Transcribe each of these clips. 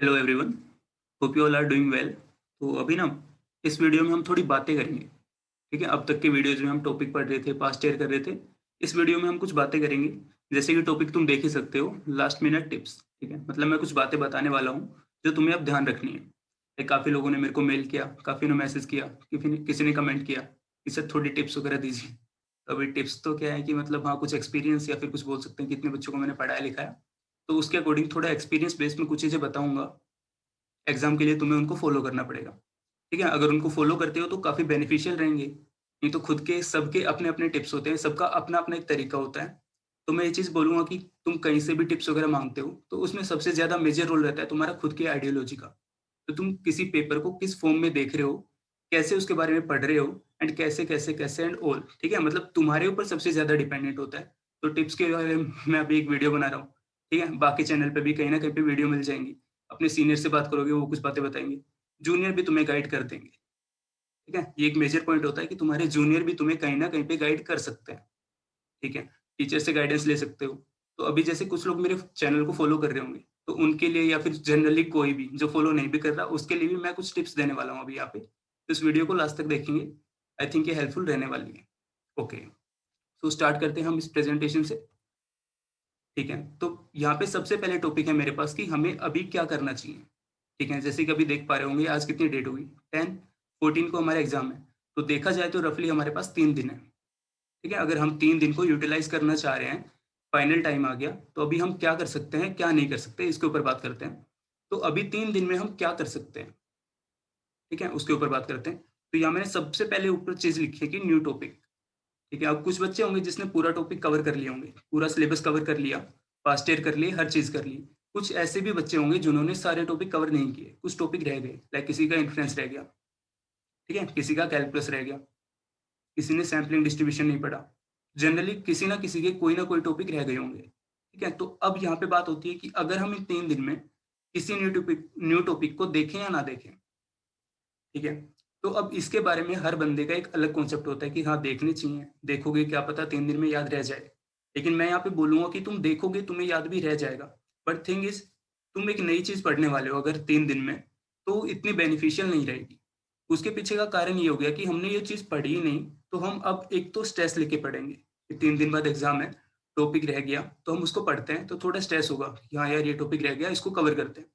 Hello everyone, hope you all are doing well. तो अभी ना इस वीडियो में हम थोड़ी बातें करेंगे। ठीक है, अब तक के वीडियोज में हम टॉपिक पढ़ रहे थे, पास्ट ईयर कर रहे थे। इस वीडियो में हम कुछ बातें करेंगे। जैसे कि टॉपिक तुम देख ही सकते हो, लास्ट मिनट टिप्स। ठीक है, मतलब मैं कुछ बातें बताने वाला हूँ जो तुम्हें अब ध्यान रखनी है। काफ़ी लोगों ने मेरे को मेल किया, काफ़ी ने मैसेज किया, किसी ने कमेंट किया कि सर थोड़ी टिप्स वगैरह दीजिए। तो अभी टिप्स तो क्या है कि मतलब हाँ, कुछ एक्सपीरियंस या फिर कुछ बोल सकते हैं, कितने बच्चों को मैंने पढ़ाया लिखाया। तो उसके अकॉर्डिंग थोड़ा एक्सपीरियंस बेस में कुछ चीज़ें बताऊंगा। एग्ज़ाम के लिए तुम्हें उनको फ़ॉलो करना पड़ेगा। ठीक है? अगर उनको फ़ॉलो करते हो तो काफ़ी बेनिफिशियल रहेंगे। नहीं तो खुद के सबके अपने-अपने टिप्स होते हैं, सबका अपना-अपना एक तरीका होता है। तो मैं ये चीज़ बोलूँगा कि तुम कहीं से भी टिप्स वगैरह माँगते हो, तो उसमें सबसे ज़्यादा मेजर रोल रहता है तुम्हारा खुद के आइडियोलॉजी का। तो तुम किसी पेपर को किस फ़ॉर्म में देख रहे हो, कैसे उसके बारे में पढ़ रहे हो एंड कैसे एंड ऑल। ठीक है? मतलब तुम्हारे ऊपर सबसे ज़्यादा डिपेंडेंट होता है। तो टिप्स के बारे में मैं अभी एक वीडियो बना रहा हूँ। ठीक है? बाकी चैनल पे भी कहीं न कहीं पे वीडियो मिल जाएँगी। अपने सीनियर से बात करोगे, वो कुछ बातें बताएँगे। जूनियर भी तुम्हें गाइड कर देंगे। ठीक है? ये एक मेजर पॉइंट होता है कि तुम्हारे जूनियर भी तुम्हें कहीं न कहीं पे गाइड कर सकते हैं। ठीक है? टीचर से गाइडेंस ले सकते हो। तो अभी जैसे कुछ लोग मेरे चैनल को फ़ॉलो कर रहे होंगे, तो उनके लिए या फिर जनरली कोई भी जो फ़ॉलो नहीं भी कर रहा, उसके लिए भी मैं कुछ टिप्स देने वाला हूँ अभी यहाँ पे। तो इस वीडियो को लास्ट तक देखेंगे। आई थिंक ये हेल्पफुल रहने वाली है। ओके, तो स्टार्ट करते हैं हम इस प्रेज़ेंटेशन से। ठीक है? तो यहाँ पे सबसे पहले टॉपिक है मेरे पास कि हमें अभी क्या करना चाहिए। ठीक है? जैसे कि अभी देख पा रहे होंगे आज कितनी डेट हुई? 10, 14 को हमारा एग्ज़ाम है। तो देखा जाए तो रफ़ली हमारे पास 3 दिन है। ठीक है? अगर हम 3 दिन को यूटिलाइज़ करना चाह रहे हैं, फाइनल टाइम आ गया, तो अभी हम क्या कर सकते हैं, क्या नहीं कर सकते, इसके ऊपर बात करते हैं। तो अभी 3 दिन में हम क्या कर सकते हैं, ठीक है? उसके ऊपर बात करते हैं। तो यहाँ मैंने सबसे पहले ऊपर चीज़ लिखी है कि न्यू टॉपिक। ठीक है? अब कुछ बच्चे होंगे जिसने पूरा टॉपिक कवर कर लिए होंगे, पूरा सिलेबस कवर कर लिया, पास्ट ईयर कर लिए, हर चीज़ कर ली। कुछ ऐसे भी बच्चे होंगे जिन्होंने सारे टॉपिक कवर नहीं किए, कुछ टॉपिक रह गए, लाइक किसी का इन्फ्लुएंस रह गया, ठीक है? किसी का कैलकुलस रह गया, किसी ने सैंपलिंग डिस्ट्रीब्यूशन नहीं पढ़ा। जनरली किसी न किसी के कोई ना कोई टॉपिक रह गए होंगे। ठीक है? तो अब यहाँ पे बात होती है कि अगर हम इन 3 दिन में किसी न्यू टॉपिक को देखें या ना देखें, ठीक है? तो अब इसके बारे में हर बंदे का एक अलग कॉन्सेप्ट होता है कि हाँ, देखने चाहिए। देखोगे क्या पता 3 दिन में याद रह जाए। लेकिन मैं यहाँ पे बोलूँगा कि तुम देखोगे तुम्हें याद भी रह जाएगा। बट थिंग इज़ तुम एक नई चीज़ पढ़ने वाले हो अगर 3 दिन में, तो इतनी बेनिफिशियल नहीं रहेगी। उसके पीछे का कारण ये हो गया कि हमने ये चीज़ पढ़ी ही नहीं, तो हम अब एक तो स्ट्रेस लेके पढ़ेंगे कि 3 दिन बाद एग्ज़ाम है, टॉपिक रह गया, तो हम उसको पढ़ते हैं तो थोड़ा स्ट्रेस होगा कि हाँ यार, ये टॉपिक रह गया, इसको कवर करते हैं।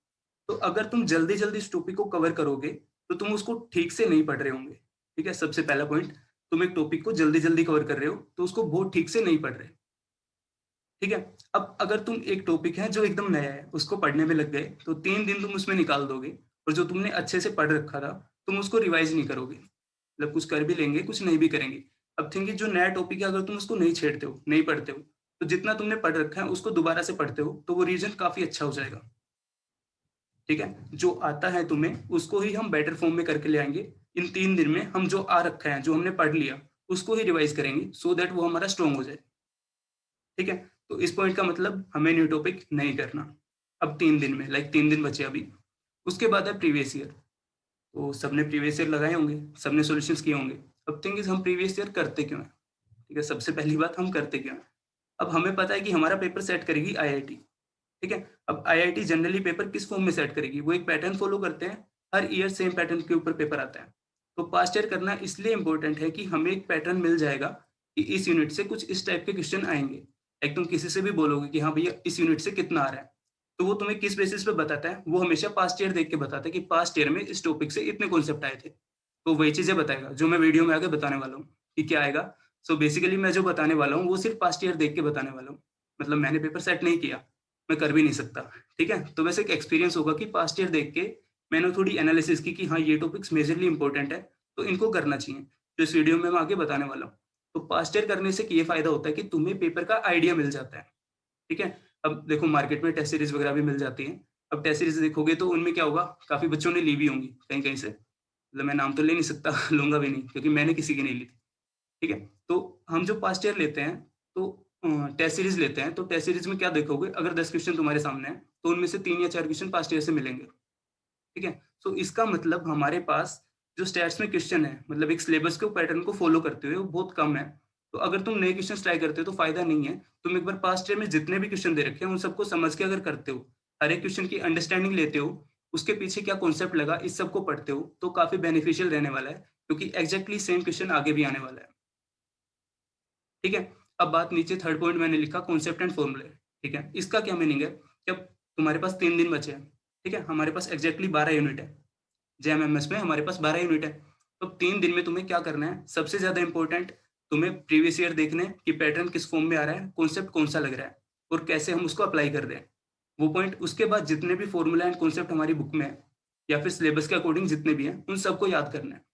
तो अगर तुम जल्दी-जल्दी इस टॉपिक को कवर करोगे, तो तुम उसको ठीक से नहीं पढ़ रहे होंगे। ठीक है? सबसे पहला पॉइंट, तुम एक टॉपिक को जल्दी-जल्दी कवर कर रहे हो, तो उसको बहुत ठीक से नहीं पढ़ रहे। ठीक है? अब अगर तुम एक टॉपिक है जो एकदम नया है, उसको पढ़ने में लग गए, तो 3 दिन तुम उसमें निकाल दोगे और जो तुमने अच्छे से पढ़ रखा था, तुम उसको रिवाइज़ नहीं करोगे। मतलब कुछ कर भी लेंगे, कुछ नहीं भी करेंगे। अब थिंक जो नया टॉपिक है, अगर तुम उसको नहीं छेड़ते हो, नहीं पढ़ते हो, तो जितना तुमने पढ़ रखा है, उसको दोबारा से पढ़ते हो, तो वो रीज़न काफ़ी अच्छा हो जाएगा। ठीक है? जो आता है तुम्हें, उसको ही हम बेटर फ़ॉर्म में करके ले आएँगे। इन 3 दिन में हम जो आ रखा है, जो हमने पढ़ लिया, उसको ही रिवाइज़ करेंगे सो दैट वो हमारा स्ट्रॉन्ग हो जाए। ठीक है? तो इस पॉइंट का मतलब हमें न्यू टॉपिक नहीं करना। अब 3 दिन में, लाइक 3 दिन बचे अभी। उसके बाद है प्रीवियस ईयर। तो सबने प्रीवियस ईयर लगाए होंगे, सबने सॉल्यूशंस किए होंगे। अब थिंग इज़ हम प्रीवियस ईयर करते क्यों हैं? ठीक है? सबसे पहली बात, हम करते क्यों हैं? अब हमें पता है कि हमारा पेपर सेट करेगी आईआईटी। ठीक है? अब आईआईटी जनरली पेपर किस फॉर्म में सेट करेगी? वो एक पैटर्न फ़ॉलो करते हैं, हर ईयर सेम पैटर्न के ऊपर पेपर आता है। तो पास्ट ईयर करना इसलिए इम्पोर्टेंट है कि हमें एक पैटर्न मिल जाएगा कि इस यूनिट से कुछ इस टाइप के क्वेश्चन आएँगे। लाइक तुम किसी से भी बोलोगे कि हाँ भैया, इस यूनिट से कितना आ रहा है? तो वो तुम्हें किस बेसिस पे बताता है? वो हमेशा पास्ट ईयर देख के बताता है कि पास्ट ईयर में इस टॉपिक से इतने कॉन्सेप्ट आए थे। तो वही चीज़ें बताएगा जो मैं वीडियो में आगे बताने वाला हूँ कि क्या आएगा। सो बेसिकली मैं जो बताने वाला हूँ वो सिर्फ़ पास्ट ईयर देख के बताने वाला हूँ। मतलब मैंने पेपर सेट नहीं किया, मैं कर भी नहीं सकता। ठीक है? तो वैसे एक एक्सपीरियंस होगा कि पास्ट ईयर देख के मैंने थोड़ी एनालिसिस की कि हाँ, ये टॉपिक्स मेजरली इम्पोर्टेंट है, तो इनको करना चाहिए। तो इस वीडियो में मैं आगे बताने वाला हूँ। तो पास्ट ईयर करने से ये फ़ायदा होता है कि तुम्हें पेपर का आइडिया मिल जाता है। ठीक है? अब देखो मार्केट में टेस्ट सीरीज़ वगैरह भी मिल जाती हैं। अब टेस्ट सीरीज़ देखोगे तो उनमें क्या होगा, काफ़ी बच्चों ने ली भी होंगी कहीं-कहीं से। मतलब मैं नाम तो ले नहीं सकता लूँगा भी नहीं क्योंकि मैंने किसी की नहीं ली थी। ठीक है? तो हम जो पास्ट ईयर लेते हैं, तो टेस्ट सीरीज़ लेते हैं, तो टेस्ट सीरीज़ में क्या देखोगे, अगर 10 क्वेश्चन तुम्हारे सामने हैं, तो उनमें से 3 या 4 क्वेश्चन पास्ट ईयर से मिलेंगे। ठीक है? सो इसका मतलब हमारे पास जो स्टैट्स में क्वेश्चन है, मतलब एक सिलेबस के पैटर्न को फ़ॉलो करते हुए वो बहुत कम है। तो अगर तुम नए क्वेश्चन्स ट्राई करते हो तो फ़ायदा नहीं है। तुम एक बार पास्ट ईयर में जितने भी क्वेश्चन दे रखे हैं, उन सबको समझ के अगर करते हो, हर एक क्वेश्चन की अंडरस्टैंडिंग लेते हो, उसके पीछे क्या कॉन्सेप्ट लगा, इस सब को पढ़ते हो तो काफी बेनिफिशियल रहने वाला है, क्योंकि एग्जैक्टली सेम क्वेश्चन आगे भी आने वाला है। ठीक है। अब बात नीचे थर्ड पॉइंट मैंने लिखा कॉन्सेप्ट एंड फॉर्मूले। ठीक है, इसका क्या मीनिंग है, जब तुम्हारे पास 3 दिन बचे हैं, ठीक है, हमारे पास एग्जैक्टली 12 यूनिट है, जेएमएमएस में हमारे पास 12 यूनिट है। तो 3 दिन में तुम्हें क्या करना है, सबसे ज्यादा इंपॉर्टेंट तुम्हें प्रीवियस ईयर देखने हैं कि पैटर्न किस फॉर्म में आ रहा है, कॉन्सेप्ट कौन सा लग रहा है और कैसे हम उसको अप्लाई कर रहे हैं, वो पॉइंट। उसके बाद जितने भी फॉर्मूला एंड कॉन्सेप्ट हमारी बुक में है या फिर सिलेबस के अकॉर्डिंग जितने भी हैं, उन सबको याद करना है।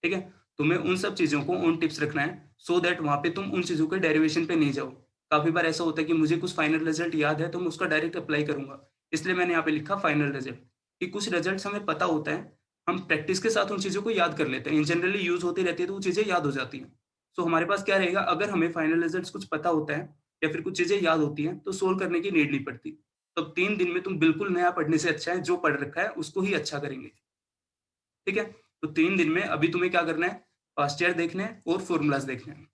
ठीक है, तुम्हें उन सब चीजों को ऑन टिप्स रखना है, सो दैट वहां पे तुम उन चीजों के डेरिवेशन पे नहीं जाओ। काफी बार ऐसा होता है कि मुझे कुछ फाइनल रिजल्ट याद है तो मैं उसका डायरेक्ट अप्लाई करूंगा, इसलिए मैंने यहाँ पे लिखा फाइनल रिजल्ट, कि कुछ रिजल्ट हमें पता होता है, हम प्रैक्टिस के साथ उन चीजों को याद कर लेते हैं, इन जनरली यूज होती रहती है तो वो चीजें याद हो जाती हैं। सो हमारे पास क्या रहेगा, अगर हमें फाइनल रिजल्ट कुछ पता होता है या फिर कुछ चीजें याद होती हैं तो सोल्व करने की नीड नहीं पड़ती। तो 3 दिन में तुम बिल्कुल नया पढ़ने से अच्छा है जो पढ़ रखा है उसको ही अच्छा करेंगे। ठीक है, तो 3 दिन में अभी तुम्हें क्या करना है, पास्ट ईयर देखने हैं और फॉर्मूलाज देखने हैं।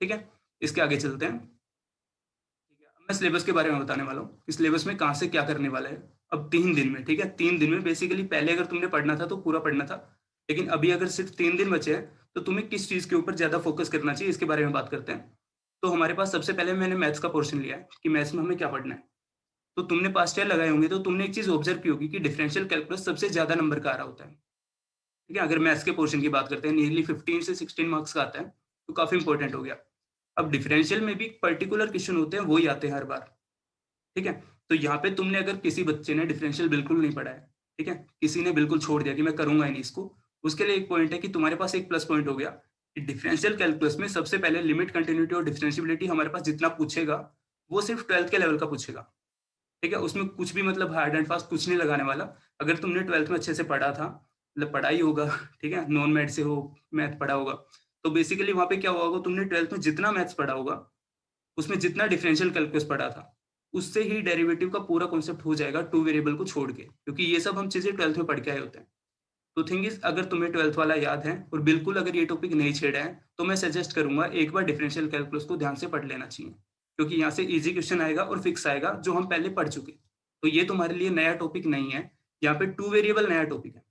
ठीक है, इसके आगे चलते हैं। ठीक है, अब मैं सिलेबस के बारे में बताने वाला हूँ कि सिलेबस में कहाँ से क्या करने वाला है। अब 3 दिन में, ठीक है, 3 दिन में बेसिकली पहले अगर तुमने पढ़ना था तो पूरा पढ़ना था, लेकिन अभी अगर सिर्फ 3 दिन बचे हैं तो तुम्हें किस चीज के ऊपर ज्यादा फोकस करना चाहिए इसके बारे में बात करते हैं। तो हमारे पास सबसे पहले मैंने मैथ्स का पोर्शन लिया है कि मैथ्स में हमें क्या पढ़ना है। तो तुमने पास्ट ईयर लगाए होंगे तो तुमने एक चीज ऑब्जर्व की होगी कि डिफरेंशियल कैलकुलस सबसे ज्यादा नंबर का आ रहा होता है। ठीक है, अगर मैथ्स के पोर्शन की बात करते हैं नियरली 15 से 16 मार्क्स का आता है, तो काफी इंपॉर्टेंट हो गया। अब डिफरेंशियल में भी पर्टिकुलर क्वेश्चन होते हैं, वही आते हैं हर बार। ठीक है, तो यहाँ पे तुमने अगर किसी बच्चे ने डिफरेंशियल बिल्कुल नहीं पढ़ा है, ठीक है, किसी ने बिल्कुल छोड़ दिया कि मैं करूंगा ही नहीं इसको, उसके लिए एक पॉइंट है कि तुम्हारे पास एक प्लस पॉइंट हो गया कि डिफरेंशियल कैलकुलस में सबसे पहले लिमिट, कंटिन्यूटी और डिफरेंशियबिलिटी हमारे पास जितना पूछेगा वो सिर्फ 12th के लेवल का पूछेगा। ठीक है, उसमें कुछ भी मतलब हार्ड एंड फास्ट कुछ नहीं लगाने वाला। अगर तुमने 12th में अच्छे से पढ़ा था, मतलब पढ़ा ही होगा, ठीक है, नॉन मैथ से हो, मैथ पढ़ा होगा, तो बेसिकली वहां पे क्या हुआ होगा, तुमने 12th में जितना मैथ्स पढ़ा होगा उसमें जितना डिफरेंशियल कैलकुलस पढ़ा था उससे ही डेरिवेटिव का पूरा कॉन्सेप्ट हो जाएगा, टू वेरिएबल को छोड़ के, क्योंकि ये सब हम चीजें 12th में पढ़ के आए होते हैं। तो थिंग इज, अगर तुम्हें 12th वाला याद है और बिल्कुल अगर ये टॉपिक नहीं छेड़ा है तो मैं सजेस्ट करूंगा एक बार डिफरेंशियल कैलकुलस को ध्यान से पढ़ लेना चाहिए, क्योंकि यहाँ से इजी क्वेश्चन आएगा और फिक्स आएगा जो हम पहले पढ़ चुके। तो ये तुम्हारे लिए नया टॉपिक नहीं है, यहाँ पे टू वेरिएबल नया टॉपिक है।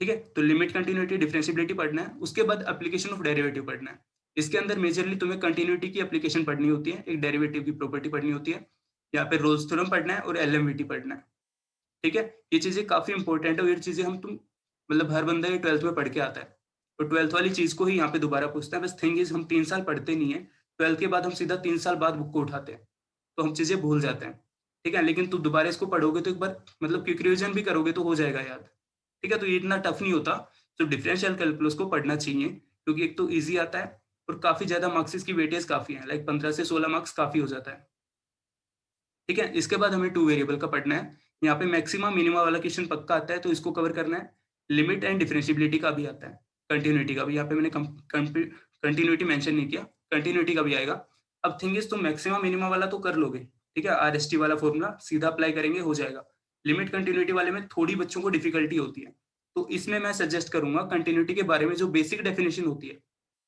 ठीक है, तो लिमिट, कंटिन्यूटी, डिफरेंशियबिलिटी पढ़ना है, उसके बाद एप्लीकेशन ऑफ डेरिवेटिव पढ़ना है। इसके अंदर मेजरली तुम्हें कंटिन्यूटी की एप्लीकेशन पढ़नी होती है, एक डेरिवेटिव की प्रॉपर्टी पढ़नी होती है, यहाँ पे रोल्स थ्योरम पढ़ना है और एलएमवीटी पढ़ना है। ठीक है, ये चीजें काफी इंपॉर्टेंट है और ये चीजें हम तुम मतलब हर बंदा ये 12th में पढ़ के आता है, तो 12th वाली चीज को ही यहाँ पे दोबारा पूछता है। बस थिंग इज हम 3 साल पढ़ते नहीं है, 12th के बाद हम सीधा 3 साल बाद बुक को उठाते हैं, तो हम चीजें भूल जाते हैं। ठीक है, लेकिन तुम दोबारा इसको पढ़ोगे तो एक बार मतलब क्विक रिविजन भी करोगे तो हो जाएगा याद। ठीक है, तो ये इतना टफ नहीं होता। तो डिफरेंशियल कैलकुलस को पढ़ना चाहिए, क्योंकि एक तो ईजी आता है और काफी ज्यादा मार्क्स की वेटेज काफी है, लाइक 15 से 16 मार्क्स काफी हो जाता है। ठीक है, इसके बाद हमें टू वेरिएबल का पढ़ना है। यहाँ पे मैक्सिमम मिनिमा वाला क्वेश्चन पक्का आता है तो इसको कवर करना है। लिमिट एंड डिफरेंशियबिलिटी का भी आता है, कंटिन्यूटी का भी, यहाँ पे मैंने कंटिन्यूटी मेंशन नहीं किया, कंटिन्यूटी का भी आएगा। अब थिंग इज तुम मैक्सिमम मिनिमा वाला तो कर लोगे, ठीक है, आरएसटी वाला फॉर्मूला सीधा अप्लाई करेंगे हो जाएगा। लिमिट कंटिन्यूटी वाले में थोड़ी बच्चों को डिफिकल्टी होती है, तो इसमें मैं सजेस्ट करूंगा कंटिन्यूटी के बारे में जो बेसिक डेफिनेशन होती है,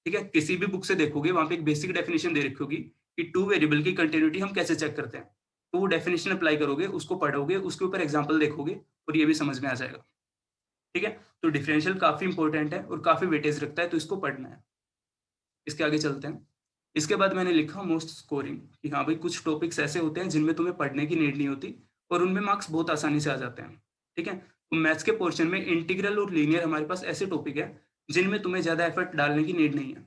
ठीक है, किसी भी बुक से देखोगे वहां पे एक बेसिक डेफिनेशन दे रखी होगी कि टू वेरिएबल की कंटिन्यूटी हम कैसे चेक करते हैं। तो वो डेफिनेशन अप्लाई करोगे, उसको पढ़ोगे, उसके ऊपर एग्जाम्पल देखोगे और ये भी समझ में आ जाएगा। ठीक है, तो डिफरेंशियल काफी इंपॉर्टेंट है और काफी वेटेज रखता है, तो इसको पढ़ना है। इसके आगे चलते हैं। इसके बाद मैंने लिखा मोस्ट स्कोरिंग, कि हाँ भाई कुछ टॉपिक्स ऐसे होते हैं जिनमें तुम्हें पढ़ने की नीड नहीं होती और उनमें मार्क्स बहुत आसानी से आ जाते हैं। ठीक है, तो मैथ्स के पोर्शन में इंटीग्रल और लीनियर हमारे पास ऐसे टॉपिक है जिनमें तुम्हें ज्यादा एफर्ट डालने की नीड नहीं है।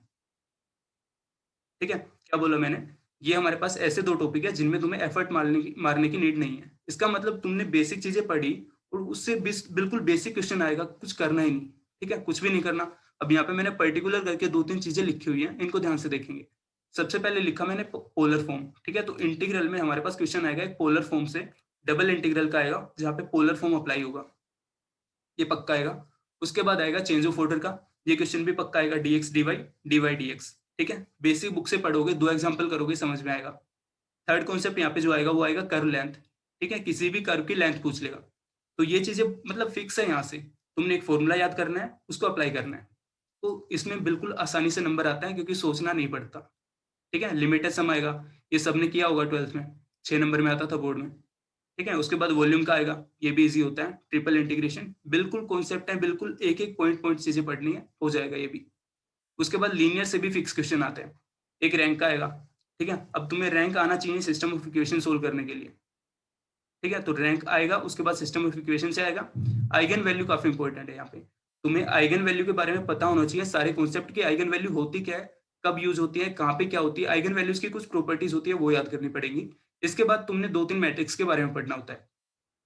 ठीक है, क्या बोला मैंने, ये हमारे पास ऐसे दो टॉपिक है जिनमें तुम्हें एफर्ट मारने की नीड नहीं है। इसका मतलब तुमने बेसिक चीजें पढ़ी और उससे बिल्कुल बेसिक क्वेश्चन आएगा, कुछ करना ही नहीं। ठीक है, कुछ भी नहीं करना। अब यहाँ पे मैंने पर्टिकुलर करके 2-3 चीजें लिखी हुई हैं, इनको ध्यान से देखेंगे। सबसे पहले लिखा मैंने पोलर फॉर्म। ठीक है, तो इंटीग्रल में हमारे पास क्वेश्चन आएगा एक पोलर फॉर्म से, डबल इंटीग्रल का आएगा जहाँ पे पोलर फॉर्म अप्लाई होगा, ये पक्का आएगा। उसके बाद आएगा चेंज ऑफ ऑर्डर का, ये क्वेश्चन भी पक्का आएगा, dx dy, dy dx। ठीक है, बेसिक बुक से पढ़ोगे, 2 एग्जाम्पल करोगे, समझ में आएगा। थर्ड कॉन्सेप्ट यहाँ पे जो आएगा वो आएगा कर्व लेंथ। ठीक है, किसी भी कर्व की लेंथ पूछ लेगा, तो ये चीजें मतलब फिक्स है। यहाँ से तुमने एक फॉर्मूला याद करना है, उसको अप्लाई करना है, तो इसमें बिल्कुल आसानी से नंबर आता है क्योंकि सोचना नहीं पड़ता। ठीक है, लिमिटेड सम आएगा, ये सबने किया होगा 12th में, 6 नंबर में आता था बोर्ड में। ठीक है। उसके बाद वॉल्यूम का आएगा, ये भी इजी होता है। ट्रिपल इंटीग्रेशन, बिल्कुल कॉन्सेप्ट है, बिल्कुल एक एक पॉइंट पॉइंट चीजें पढ़नी है, हो जाएगा ये भी। उसके बाद लीनियर से भी फिक्स क्वेश्चन आते हैं, एक रैंक का आएगा। ठीक है, अब तुम्हें रैंक आना चाहिए सिस्टम ऑफ इक्वेशन सोल्व करने के लिए। ठीक है, तो रैंक आएगा, उसके बाद सिस्टम ऑफ इक्वेशन से आएगा। आइगन वैल्यू काफी इंपॉर्टेंट है यहाँ पे, तुम्हें आइगन वैल्यू के बारे में पता होना चाहिए, सारे कॉन्सेप्ट की आइगन वैल्यू होती क्या है, कब यूज होती है, कहाँ पे क्या होती है, आइगन वैल्यूज की कुछ प्रॉपर्टीज होती है, वो याद करनी पड़ेगी। इसके बाद तुमने 2-3 मैट्रिक्स के बारे में पढ़ना होता है,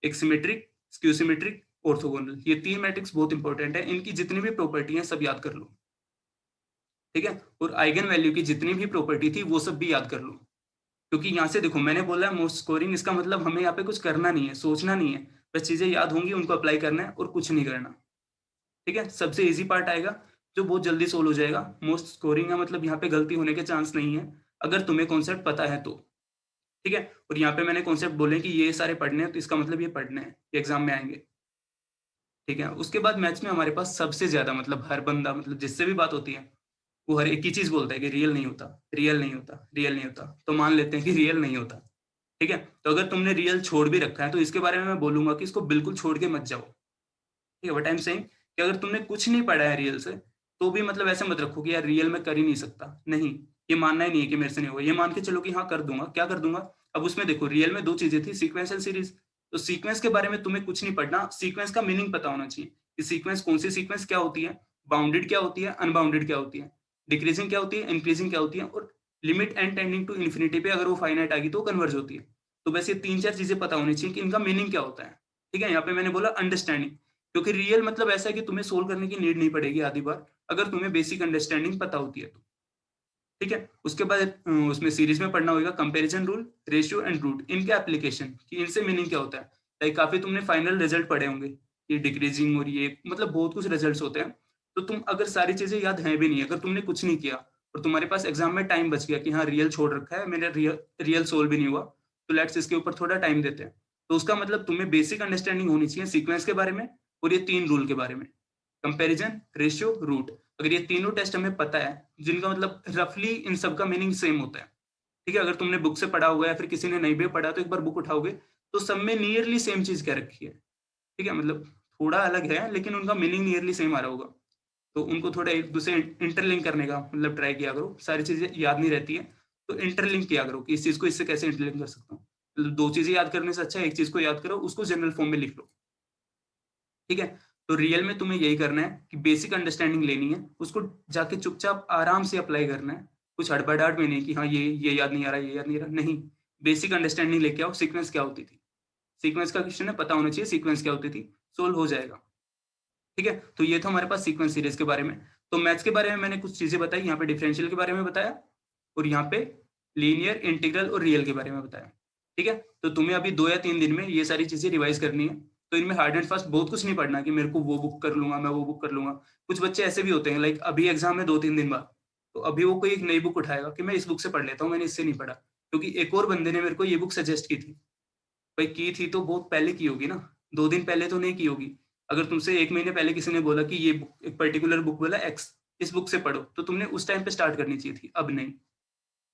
एक सिमेट्रिक, स्क्यू सिमेट्रिक, ऑर्थोगोनल। ये 3 मैट्रिक्स बहुत इंपॉर्टेंट है, इनकी जितनी भी प्रॉपर्टी है सब याद कर लो। ठीक है, और आइगन वैल्यू की जितनी भी प्रॉपर्टी थी वो सब भी याद कर लो। क्योंकि यहाँ से देखो, मैंने बोला मोस्ट स्कोरिंग, इसका मतलब हमें यहाँ पे कुछ करना नहीं है, सोचना नहीं है, बस चीजें याद होंगी, उनको अप्लाई करना है और कुछ नहीं करना। ठीक है, सबसे इजी पार्ट आएगा जो बहुत जल्दी सोल्व हो जाएगा। मोस्ट स्कोरिंग का मतलब यहाँ पे गलती होने के चांस नहीं है, अगर तुम्हें कॉन्सेप्ट पता है तो। ठीक है, और यहाँ पे मैंने कॉन्सेप्ट बोले कि ये सारे पढ़ने हैं, तो इसका मतलब ये पढ़ने हैं, ये एग्जाम में आएंगे। ठीक है, उसके बाद मैथ्स में हमारे पास सबसे ज्यादा, मतलब हर बंदा, मतलब जिससे भी बात होती है, वो हर एक ही चीज बोलता है कि रियल नहीं होता, रियल नहीं होता, रियल नहीं होता। तो मान लेते हैं कि रियल नहीं होता। ठीक है, तो अगर तुमने रियल छोड़ भी रखा है तो इसके बारे में मैं बोलूंगा कि इसको बिल्कुल छोड़ के मत जाओ। ठीक है, बट आई एम सेइंग कि अगर तुमने कुछ नहीं पढ़ा है रियल से, तो भी मतलब ऐसे मत रखो कि यार रियल में कर ही नहीं सकता। नहीं, ये मानना ही नहीं है कि मेरे से नहीं होगा, ये मान के चलो कि हाँ कर दूंगा। क्या कर दूंगा? अब उसमें देखो, रियल में 2 चीजें थी, सीक्वेंस एंड सीरीज। तो सीक्वेंस के बारे में तुम्हें कुछ नहीं पढ़ना, सीक्वेंस का मीनिंग पता होना चाहिए कि सीक्वेंस, कौन सी सीक्वेंस क्या होती है, बाउंडेड क्या होती है, अनबाउंडेड क्या होती है, डिक्रीजिंग क्या होती है, इंक्रीजिंग क्या होती है, और limit and tending to infinity पे अगर वो फाइनाइट आ गई तो कन्वर्ज होती है। तो बस ये 3-4 चीजें पता होनी चाहिए कि इनका मीनिंग क्या होता है। ठीक है, यहाँ पे मैंने बोला अंडरस्टैंडिंग, क्योंकि रियल मतलब ऐसा है कि तुम्हें सोल्व करने की नीड नहीं पड़ेगी आधी बार, अगर तुम्हें बेसिक अंडरस्टैंडिंग पता होती है तो। ठीक है, उसके बाद उसमें सीरीज में पढ़ना होगा comparison rule, ratio and root, इनके एप्लीकेशन कि इनसे मीनिंग क्या होता है। लाइक काफी तुमने फाइनल रिजल्ट पढ़े होंगे, ये डिक्रीजिंग और ये मतलब बहुत कुछ रिजल्ट्स होते हैं। तो तुम अगर सारी चीजें याद है भी नहीं, अगर तुमने कुछ नहीं किया और तुम्हारे पास एग्जाम में टाइम बच गया कि हाँ रियल छोड़ रखा है, मेरा रियल सोल्व भी नहीं हुआ, तो लेट्स इसके ऊपर थोड़ा टाइम देते हैं। तो उसका मतलब तुम्हें बेसिक अंडरस्टैंडिंग होनी चाहिए सीक्वेंस के बारे में और ये 3 रूल के बारे में, कंपैरिजन, रेशियो, रूट। अगर ये तीनों टेस्ट हमें पता है, जिनका मतलब रफली इन सब का मीनिंग सेम होता है। ठीक है, अगर तुमने बुक से पढ़ा हुआ है या फिर किसी ने नहीं भी पढ़ा तो एक बार बुक उठाओगे तो सब में नियरली सेम चीज क्या रखी है। ठीक है, मतलब थोड़ा अलग है लेकिन उनका मीनिंग नियरली सेम आ रहा होगा। तो उनको थोड़ा एक दूसरे इंटरलिंक करने का मतलब ट्राई किया करो, सारी चीजें याद नहीं रहती है, तो इंटरलिंक किया करो कि इस चीज को इससे कैसे इंटरलिंक कर सकता हूँ। मतलब 2 चीजें याद करने से अच्छा है एक चीज को याद करो, उसको जनरल फॉर्म में लिख लो। ठीक है, तो रियल में तुम्हें यही करना है कि बेसिक अंडरस्टैंडिंग लेनी है, उसको जाके चुपचाप आराम से अप्लाई करना है। कुछ हड़बड़ाहट में नहीं कि हाँ ये याद नहीं आ रहा, ये याद नहीं आ रहा, नहीं। बेसिक अंडरस्टैंडिंग लेके आओ, सीक्वेंस क्या होती थी, सीक्वेंस का क्वेश्चन है, पता होना चाहिए सीक्वेंस क्या होती थी, सोल्व हो जाएगा। ठीक है, तो ये था हमारे पास सीक्वेंस सीरीज के बारे में। तो मैथ्स के बारे में मैंने कुछ चीजें बताई, यहाँ पे डिफरेंशियल के बारे में बताया, और यहाँ पे लीनियर, इंटीग्रल और रियल के बारे में बताया। ठीक है, तो तुम्हें अभी 2 या 3 दिन में ये सारी चीजें रिवाइज करनी है। तो इनमें हार्ड एंड फास्ट बहुत कुछ नहीं पढ़ना कि मेरे को वो बुक कर लूंगा, मैं वो बुक कर लूंगा। कुछ बच्चे ऐसे भी होते हैं, लाइक अभी एग्जाम है 2-3 दिन बाद, तो अभी वो कोई एक नई बुक उठाएगा कि मैं इस बुक से पढ़ लेता हूँ, मैंने इससे नहीं पढ़ा, क्योंकि एक और बंदे ने मेरे को ये बुक सजेस्ट की थी। भाई की थी तो बहुत पहले की होगी ना, 2 दिन पहले तो नहीं की होगी। अगर तुमसे 1 महीने पहले किसी ने बोला कि ये बुक, एक पर्टिकुलर बुक बोला एक्स, इस बुक से पढ़ो, तो तुमने उस टाइम पे स्टार्ट करनी चाहिए थी, अब नहीं।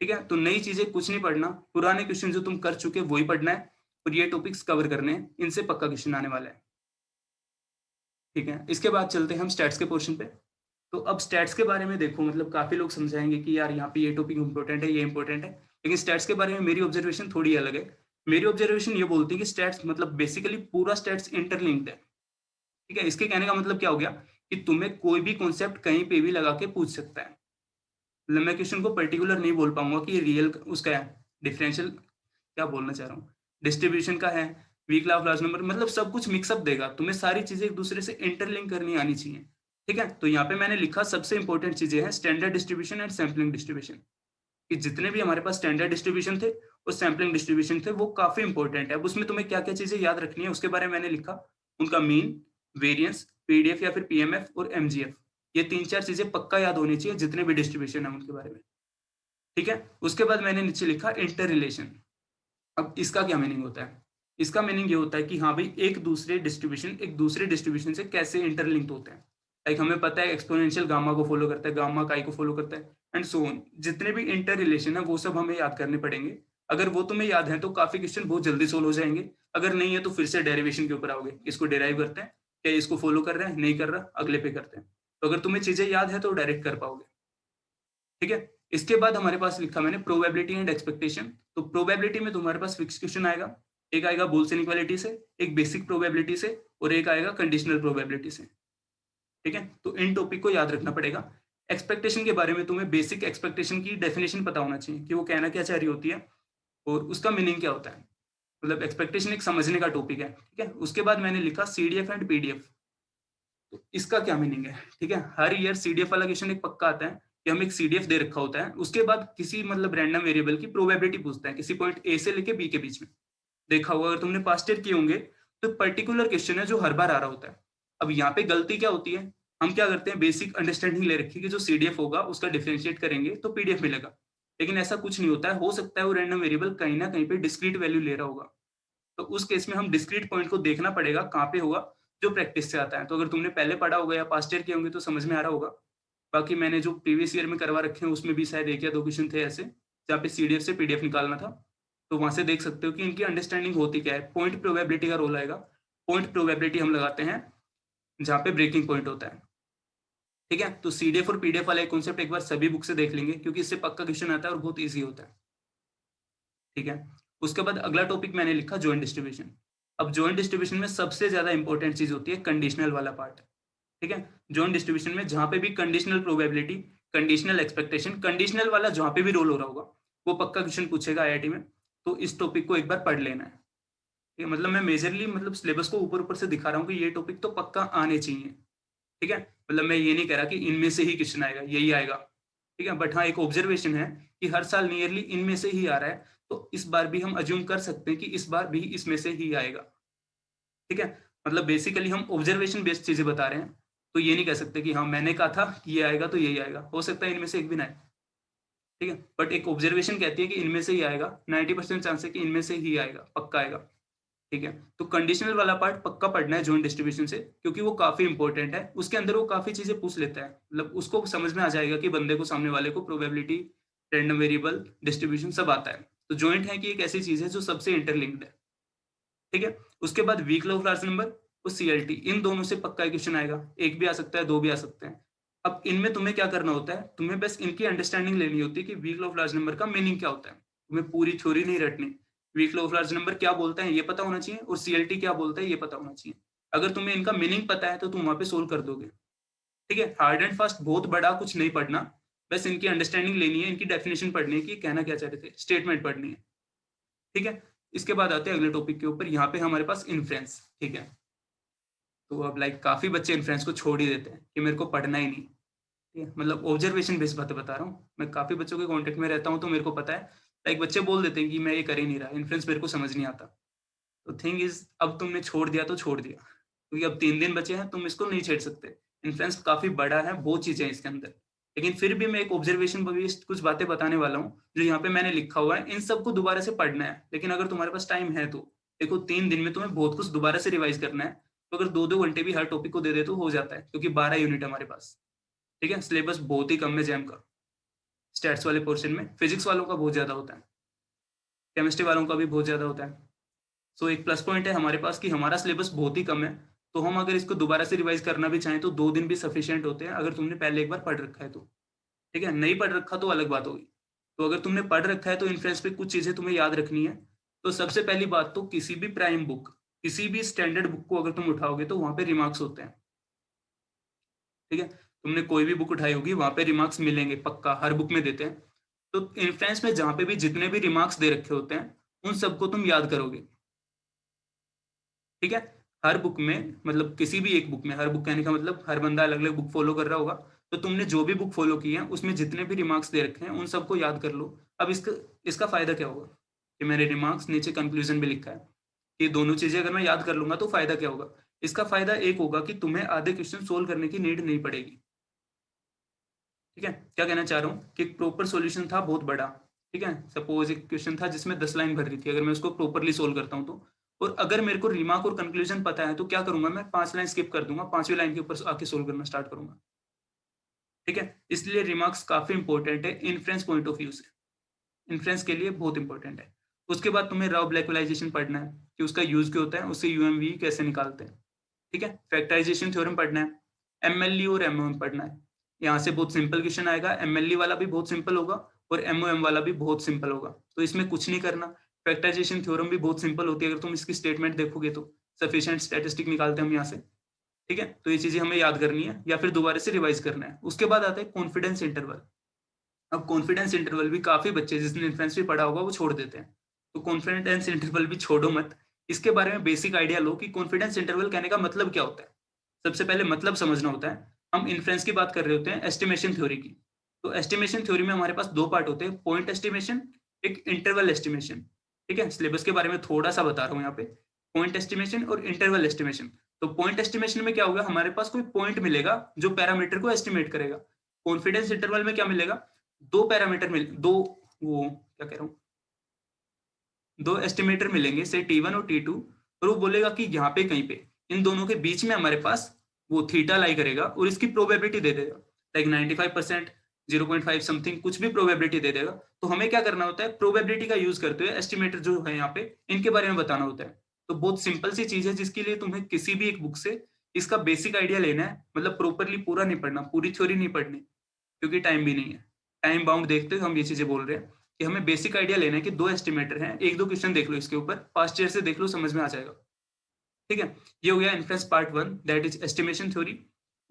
ठीक है, तो नई चीजें कुछ नहीं पढ़ना, पुराने क्वेश्चन जो तुम कर चुके वही पढ़ना है, और ये टॉपिक्स कवर करने हैं, इनसे पक्का क्वेश्चन आने वाला है। ठीक है, इसके बाद चलते हैं हम स्टैट्स के पोर्शन पे। तो अब स्टैट्स के बारे में देखो, मतलब काफी लोग समझाएंगे कि यार यहाँ पे ये टॉपिक इंपॉर्टेंट है, ये इंपॉर्टेंट है, लेकिन स्टैट्स के बारे में मेरी ऑब्जर्वेशन थोड़ी अलग है। मेरी ऑब्जर्वेशन ये बोलती है कि स्टैट्स मतलब बेसिकली पूरा स्टैट्स इंटरलिंक्ड है। ठीक है, इसके कहने का मतलब क्या हो गया कि तुम्हें कोई भी कॉन्सेप्ट कहीं पे भी लगा के पूछ सकता है। मतलब मैं क्वेश्चन को पर्टिकुलर नहीं बोल पाऊंगा कि रियल उसका है, डिफरेंशियल, क्या बोलना चाह रहा हूँ, डिस्ट्रीब्यूशन का है, वीक लाफ लार्ज नंबर, मतलब सब कुछ मिक्सअप देगा, तुम्हें सारी चीजें एक दूसरे से इंटरलिंक करनी आनी चाहिए। ठीक है, तो यहाँ पे मैंने लिखा सबसे इंपॉर्टेंट चीजें हैं standard distribution and sampling distribution, कि जितने भी हमारे पास स्टैंडर्ड डिस्ट्रीब्यूशन थे और सैम्पलिंग डिस्ट्रीब्यूशन थे वो काफी इंपॉर्टेंट है। अब उसमें तुम्हें क्या क्या चीजें याद रखनी है उसके बारे में मैंने लिखा, उनका मीन, वेरिएंस, पीडीएफ या फिर पीएमएफ और एमजीएफ, ये 3-4 चीजें पक्का याद होनी चाहिए जितने भी डिस्ट्रीब्यूशन है उनके बारे में। ठीक है, उसके बाद मैंने नीचे लिखा इंटर रिलेशन। अब इसका क्या मीनिंग होता है? इसका मीनिंग ये होता है कि हाँ भाई एक दूसरे डिस्ट्रीब्यूशन से कैसे इंटरलिंक्ड होते हैं। लाइक हमें पता है एक्सपोनेंशियल गामा को फॉलो करता है, गामा काई को फॉलो करता है, एंड सो ऑन। जितने भी इंटर रिलेशन है वो सब हमें याद करने पड़ेंगे, अगर वो तुम्हें याद है तो काफी क्वेश्चन बहुत जल्दी सोल्व हो जाएंगे, अगर नहीं है तो फिर से डेरिवेशन के ऊपर आओगे, इसको डेराइव करते हैं, क्या इसको फॉलो कर रहे हैं, नहीं कर रहा, अगले पे करते हैं। तो अगर तुम्हें चीजें याद है तो डायरेक्ट कर पाओगे। ठीक है, इसके बाद हमारे पास लिखा मैंने प्रोबेबिलिटी एंड एक्सपेक्टेशन। तो प्रोबेबिलिटी में तुम्हारे पास फिक्स क्वेश्चन आएगा, एक आएगा बुल्स इनइक्वालिटी से, एक बेसिक प्रोबेबिलिटी से, और एक आएगा कंडीशनल प्रोबेबिलिटी से। ठीक है, तो इन टॉपिक को याद रखना पड़ेगा। एक्सपेक्टेशन के बारे में तुम्हें बेसिक एक्सपेक्टेशन की डेफिनेशन पता होना चाहिए कि वो कहना क्या चाह रही होती है और उसका मीनिंग क्या होता है। मतलब एक्सपेक्टेशन एक समझने का टॉपिक है। ठीक है, उसके बाद मैंने लिखा सीडीएफ एंड पीडीएफ। तो इसका क्या मीनिंग है? ठीक है, हर ईयर सीडीएफ वाला क्वेश्चन एक पक्का आता है कि हमें एक सीडीएफ दे रखा होता है, उसके बाद किसी मतलब रैंडम वेरिएबल की प्रोबेबिलिटी पूछता है किसी पॉइंट ए से लेके बी के बीच में। देखा होगा अगर तुमने पास्ट ईयर किए होंगे, तो पर्टिकुलर क्वेश्चन है जो हर बार आ रहा होता है। अब यहाँ पे गलती क्या होती है, हम क्या करते हैं, बेसिक अंडरस्टैंडिंग ले रखी कि जो सीडीएफ होगा उसका डिफरेंशिएट करेंगे तो पीडीएफ मिलेगा। लेकिन ऐसा कुछ नहीं होता है, हो सकता है वो रैंडम वेरिएबल कहीं ना कहीं पे डिस्क्रीट वैल्यू ले रहा होगा। तो उस केस में हम डिस्क्रीट पॉइंट को देखना पड़ेगा कहाँ पे होगा, जो प्रैक्टिस से आता है। तो अगर तुमने पहले पढ़ा होगा या पास्ट ईयर किए होंगे तो समझ में आ रहा होगा। बाकी मैंने जो प्रीवियस ईयर में करवा रखे हैं उसमें भी शायद एक या दो क्वेश्चन थे ऐसे जहाँ पे सीडीएफ से पीडीएफ निकालना था। तो वहां से देख सकते हो कि इनकी अंडरस्टैंडिंग होती क्या है। पॉइंट प्रोबेबिलिटी का रोल आएगा। पॉइंट प्रोबेबिलिटी हम लगाते हैं जहाँ पे ब्रेकिंग पॉइंट होता है। ठीक है, तो सीडीएफ और पीडीएफ वाला कॉन्सेप्ट एक बार सभी बुक से देख लेंगे क्योंकि इससे पक्का क्वेश्चन आता है और बहुत ईजी होता है। ठीक है, उसके बाद अगला टॉपिक मैंने लिखा जॉइंट डिस्ट्रीब्यूशन। अब जॉइंट डिस्ट्रीब्यूशन में सबसे ज्यादा इंपॉर्टेंट चीज होती है कंडीशनल वाला पार्ट। ठीक है, जॉइंट डिस्ट्रीब्यूशन में जहां पे भी conditional probability, conditional expectation, conditional वाला जहां पे भी रोल हो रहा होगा वो पक्का क्वेश्चन पूछेगा आईआईटी में। तो इस टॉपिक को एक बार पढ़ लेना है। ठीक है, मतलब मैं मेजरली मतलब सिलेबस को ऊपर ऊपर से दिखा रहा हूँ कि ये टॉपिक तो पक्का आने चाहिए। ठीक है, मतलब मैं ये नहीं कह रहा कि इनमें से ही क्वेश्चन आएगा, यही आएगा। ठीक है, बट हाँ एक ऑब्जर्वेशन है कि हर साल नियरली इनमें से ही आ रहा है, तो इस बार भी हम अज्यूम कर सकते हैं कि इस बार भी इसमें से ही आएगा। ठीक है, मतलब बेसिकली हम ऑब्जर्वेशन बेस्ड चीजें बता रहे हैं। तो ये नहीं कह सकते कि हाँ मैंने कहा था कि ये आएगा तो यही आएगा, हो सकता है इनमें से एक भी ना आए। ठीक है, बट एक ऑब्जर्वेशन कहती है कि इनमें से ही आएगा, 90% चांस है कि इनमें से ही आएगा, पक्का आएगा। ठीक है, तो कंडीशनल वाला पार्ट पक्का पढ़ना है जॉइंट डिस्ट्रीब्यूशन से, क्योंकि वो काफी इंपॉर्टेंट है। उसके अंदर वो काफी चीजें पूछ लेता है, मतलब उसको समझ में आ जाएगा कि बंदे को, सामने वाले को प्रोबेबिलिटी, रैंडम वेरिएबल, डिस्ट्रीब्यूशन सब आता है। तो जॉइंट है कि एक ऐसी चीज है जो सबसे इंटरलिंक्ड है। ठीक है, उसके बाद weak law of large number और सीएलटी, इन दोनों से पक्का क्वेश्चन आएगा। एक भी आ सकता है, दो भी आ सकते हैं। अब इनमें तुम्हें क्या करना होता है, तुम्हें बस इनकी अंडरस्टैंडिंग लेनी होती है कि weak law of large number का मीनिंग क्या होता है। तुम्हें पूरी थ्योरी नहीं रटनी। Weak law of large number क्या बोलता है ये पता होना चाहिए, और सीएलटी क्या बोलता है ये पता होना चाहिए। अगर तुम्हें इनका मीनिंग पता है तो तुम वहां पे सोल्व कर दोगे। ठीक है, हार्ड एंड फास्ट बहुत बड़ा कुछ नहीं पढ़ना, बस इनकी अंडरस्टैंडिंग लेनी है, इनकी डेफिनेशन पढ़नी है कि कहना क्या चाह रहे थे, स्टेटमेंट पढ़नी है। ठीक है, इसके बाद आते हैं अगले टॉपिक के ऊपर। यहाँ पे हमारे पास इन्फ्रेंस। ठीक है, तो अब लाइक काफी बच्चे इन्फ्रेंस को छोड़ ही देते हैं कि मेरे को पढ़ना ही नहीं। ठीक है, मतलब ऑब्जर्वेशन बेस्ड बातें बता रहा हूँ, मैं काफी बच्चों के कांटेक्ट में रहता हूँ तो मेरे को पता है। लाइक बच्चे बोल देते हैं कि मैं ये कर ही नहीं रहा, इन्फ्रेंस मेरे को समझ नहीं आता। तो थिंग इज, अब तुमने छोड़ दिया तो छोड़ दिया, क्योंकि अब 3 दिन बचे हैं, तुम इसको नहीं छेड़ सकते। इन्फ्रेंस काफी बड़ा है, बहुत चीजें हैं इसके अंदर। लेकिन फिर भी मैं एक ऑब्जर्वेशन बेस्ड कुछ बातें बताने वाला हूँ जो यहाँ पे मैंने लिखा हुआ है। इन सबको दोबारा से पढ़ना है, लेकिन अगर तुम्हारे पास टाइम है तो देखो 3 दिन में तुम्हें बहुत कुछ दोबारा से रिवाइज करना है। तो अगर 2-2 घंटे भी हर टॉपिक को दे दे तो हो जाता है, क्योंकि 12 यूनिट हमारे पास। ठीक है, सिलेबस बहुत ही कम है जैम का। स्टैट्स वाले पोर्शन में फिजिक्स वालों का बहुत ज्यादा होता है, केमिस्ट्री वालों का भी बहुत ज्यादा होता है। सो एक प्लस पॉइंट है हमारे पास कि हमारा सिलेबस बहुत ही कम है। तो हम अगर इसको दोबारा से रिवाइज करना भी चाहें तो 2 दिन भी सफिशियंट होते हैं, अगर तुमने पहले एक बार पढ़ रखा है तो। ठीक है, नहीं पढ़ रखा तो अलग बात होगी। तो अगर तुमने पढ़ रखा है तो इन्फ्रेंस पे कुछ चीजें तुम्हें याद रखनी है। तो सबसे पहली बात तो किसी भी प्राइम बुक, किसी भी स्टैंडर्ड बुक को अगर तुम उठाओगे तो वहां पे रिमार्क्स होते हैं। ठीक है, तुमने कोई भी बुक उठाई होगी वहां पे रिमार्क्स मिलेंगे, पक्का हर बुक में देते हैं। तो इन्फ्रेंस में जहां पे भी जितने भी रिमार्क्स दे रखे होते हैं उन सबको तुम याद करोगे। ठीक है, हर बुक में, मतलब किसी भी एक बुक में, हर बुक कहने का मतलब हर बंदा अलग अलग बुक फॉलो कर रहा होगा। तो तुमने जो भी बुक फॉलो की है उसमें जितने भी रिमार्क्स दे रखे हैं उन सबको याद कर लो। अब इसका इसका फायदा क्या होगा कि मैंने रिमार्क्स नीचे कंक्लूजन में लिखा है कि दोनों चीजें अगर मैं याद कर लूंगा तो फायदा क्या होगा। इसका फायदा एक होगा कि तुम्हें आधे क्वेश्चन सोल्व करने की नीड नहीं पड़ेगी। ठीक है, क्या कहना चाह रहा हूँ कि एक प्रॉपर सॉल्यूशन था बहुत बड़ा। ठीक है, सपोज एक क्वेश्चन था जिसमें 10 लाइन भर रही थी, अगर मैं उसको प्रॉपरली सोल्व करता हूँ तो, और अगर मेरे को रिमार्क और कंक्लूजन पता है तो क्या करूंगा, मैं 5 लाइन स्किप कर दूंगा, 5वीं लाइन के ऊपर आके सोल्व करना स्टार्ट करूंगा। ठीक है, इसलिए रिमार्क्स काफी इंपॉर्टेंट है इन्फ्रेंस पॉइंट ऑफ व्यू से, इन्फ्रेंस के लिए बहुत इंपॉर्टेंट है। उसके बाद तुम्हें राव ब्लैकवालाइजेशन पढ़ना है कि उसका यूज क्या होता है, उससे यूएमवी कैसे निकालते हैं। ठीक है, फैक्टराइजेशन थ्योरम पढ़ना है, एमएलई और एमओएम पढ़ना है। यहाँ से बहुत सिंपल क्वेश्चन आएगा, एमएलई वाला भी बहुत सिंपल होगा और एमओएम वाला भी बहुत सिंपल होगा, तो इसमें कुछ नहीं करना। फैक्टराइजेशन थ्योरम भी बहुत सिंपल होती है, अगर तुम इसकी स्टेटमेंट देखोगे तो सफिशिएंट स्टैटिस्टिक निकालते हैं हम यहाँ से। ठीक है, तो ये चीजें हमें याद करनी है या फिर दोबारा से रिवाइज करना है। उसके बाद आता है कॉन्फिडेंस इंटरवल। अब कॉन्फिडेंस इंटरवल भी काफी बच्चे जिसने इन्फ्लुएंस भी पढ़ा होगा वो छोड़ देते हैं, तो कॉन्फिडेंस इंटरवल भी छोड़ो मत। इसके बारे में बेसिक आइडिया लो कि कॉन्फिडेंस इंटरवल कहने का मतलब क्या होता है। सबसे पहले मतलब समझना होता है। हम इन्फ्लुएंस की बात कर रहे होते हैं एस्टिमेशन थ्योरी की। तो एस्टिमेशन थ्योरी में हमारे पास दो पार्ट होते हैं, पॉइंट एस्टिमेशन, एक इंटरवल एस्टिमेशन। ठीक है, सिलेबस के बारे में थोड़ा सा बता रहा हूँ यहाँ पे, पॉइंट एस्टिमेशन और इंटरवल एस्टिमेशन। तो पॉइंट एस्टिमेशन में क्या होगा, हमारे पास कोई पॉइंट मिलेगा जो पैरामीटर को एस्टिमेट करेगा। कॉन्फिडेंस इंटरवल में क्या मिलेगा, दो पैरामीटर मिल दो वो क्या कह रहा हूँ, दो एस्टिमेटर मिलेंगे से T1 और T2, और वो बोलेगा कि यहाँ पे कहीं पे इन दोनों के बीच में हमारे पास वो थीटा लाई करेगा और इसकी प्रोबेबिलिटी दे देगा, लाइक 95%, 0.5 समथिंग कुछ भी प्रोबेबिलिटी दे देगा। तो हमें क्या करना होता है, प्रोबेबिलिटी का यूज करते हुए एस्टिमेटर जो है यहाँ पे इनके बारे में बताना होता है। तो बहुत सिंपल सी चीज है जिसके लिए तुम्हें किसी भी एक बुक से इसका बेसिक आइडिया लेना है, मतलब प्रॉपरली पूरा नहीं पढ़ना, पूरी थ्योरी नहीं पढ़नी, क्योंकि टाइम भी नहीं है। टाइम बाउंड देखते हुए हम ये चीजें बोल रहे हैं कि हमें बेसिक आइडिया लेना है कि दो एस्टिमेटर हैं, एक दो क्वेश्चन देख लो इसके ऊपर, पास्ट ईयर से देख लो, समझ में आ जाएगा। ठीक है, ये हो गया influence part 1, that is estimation theory.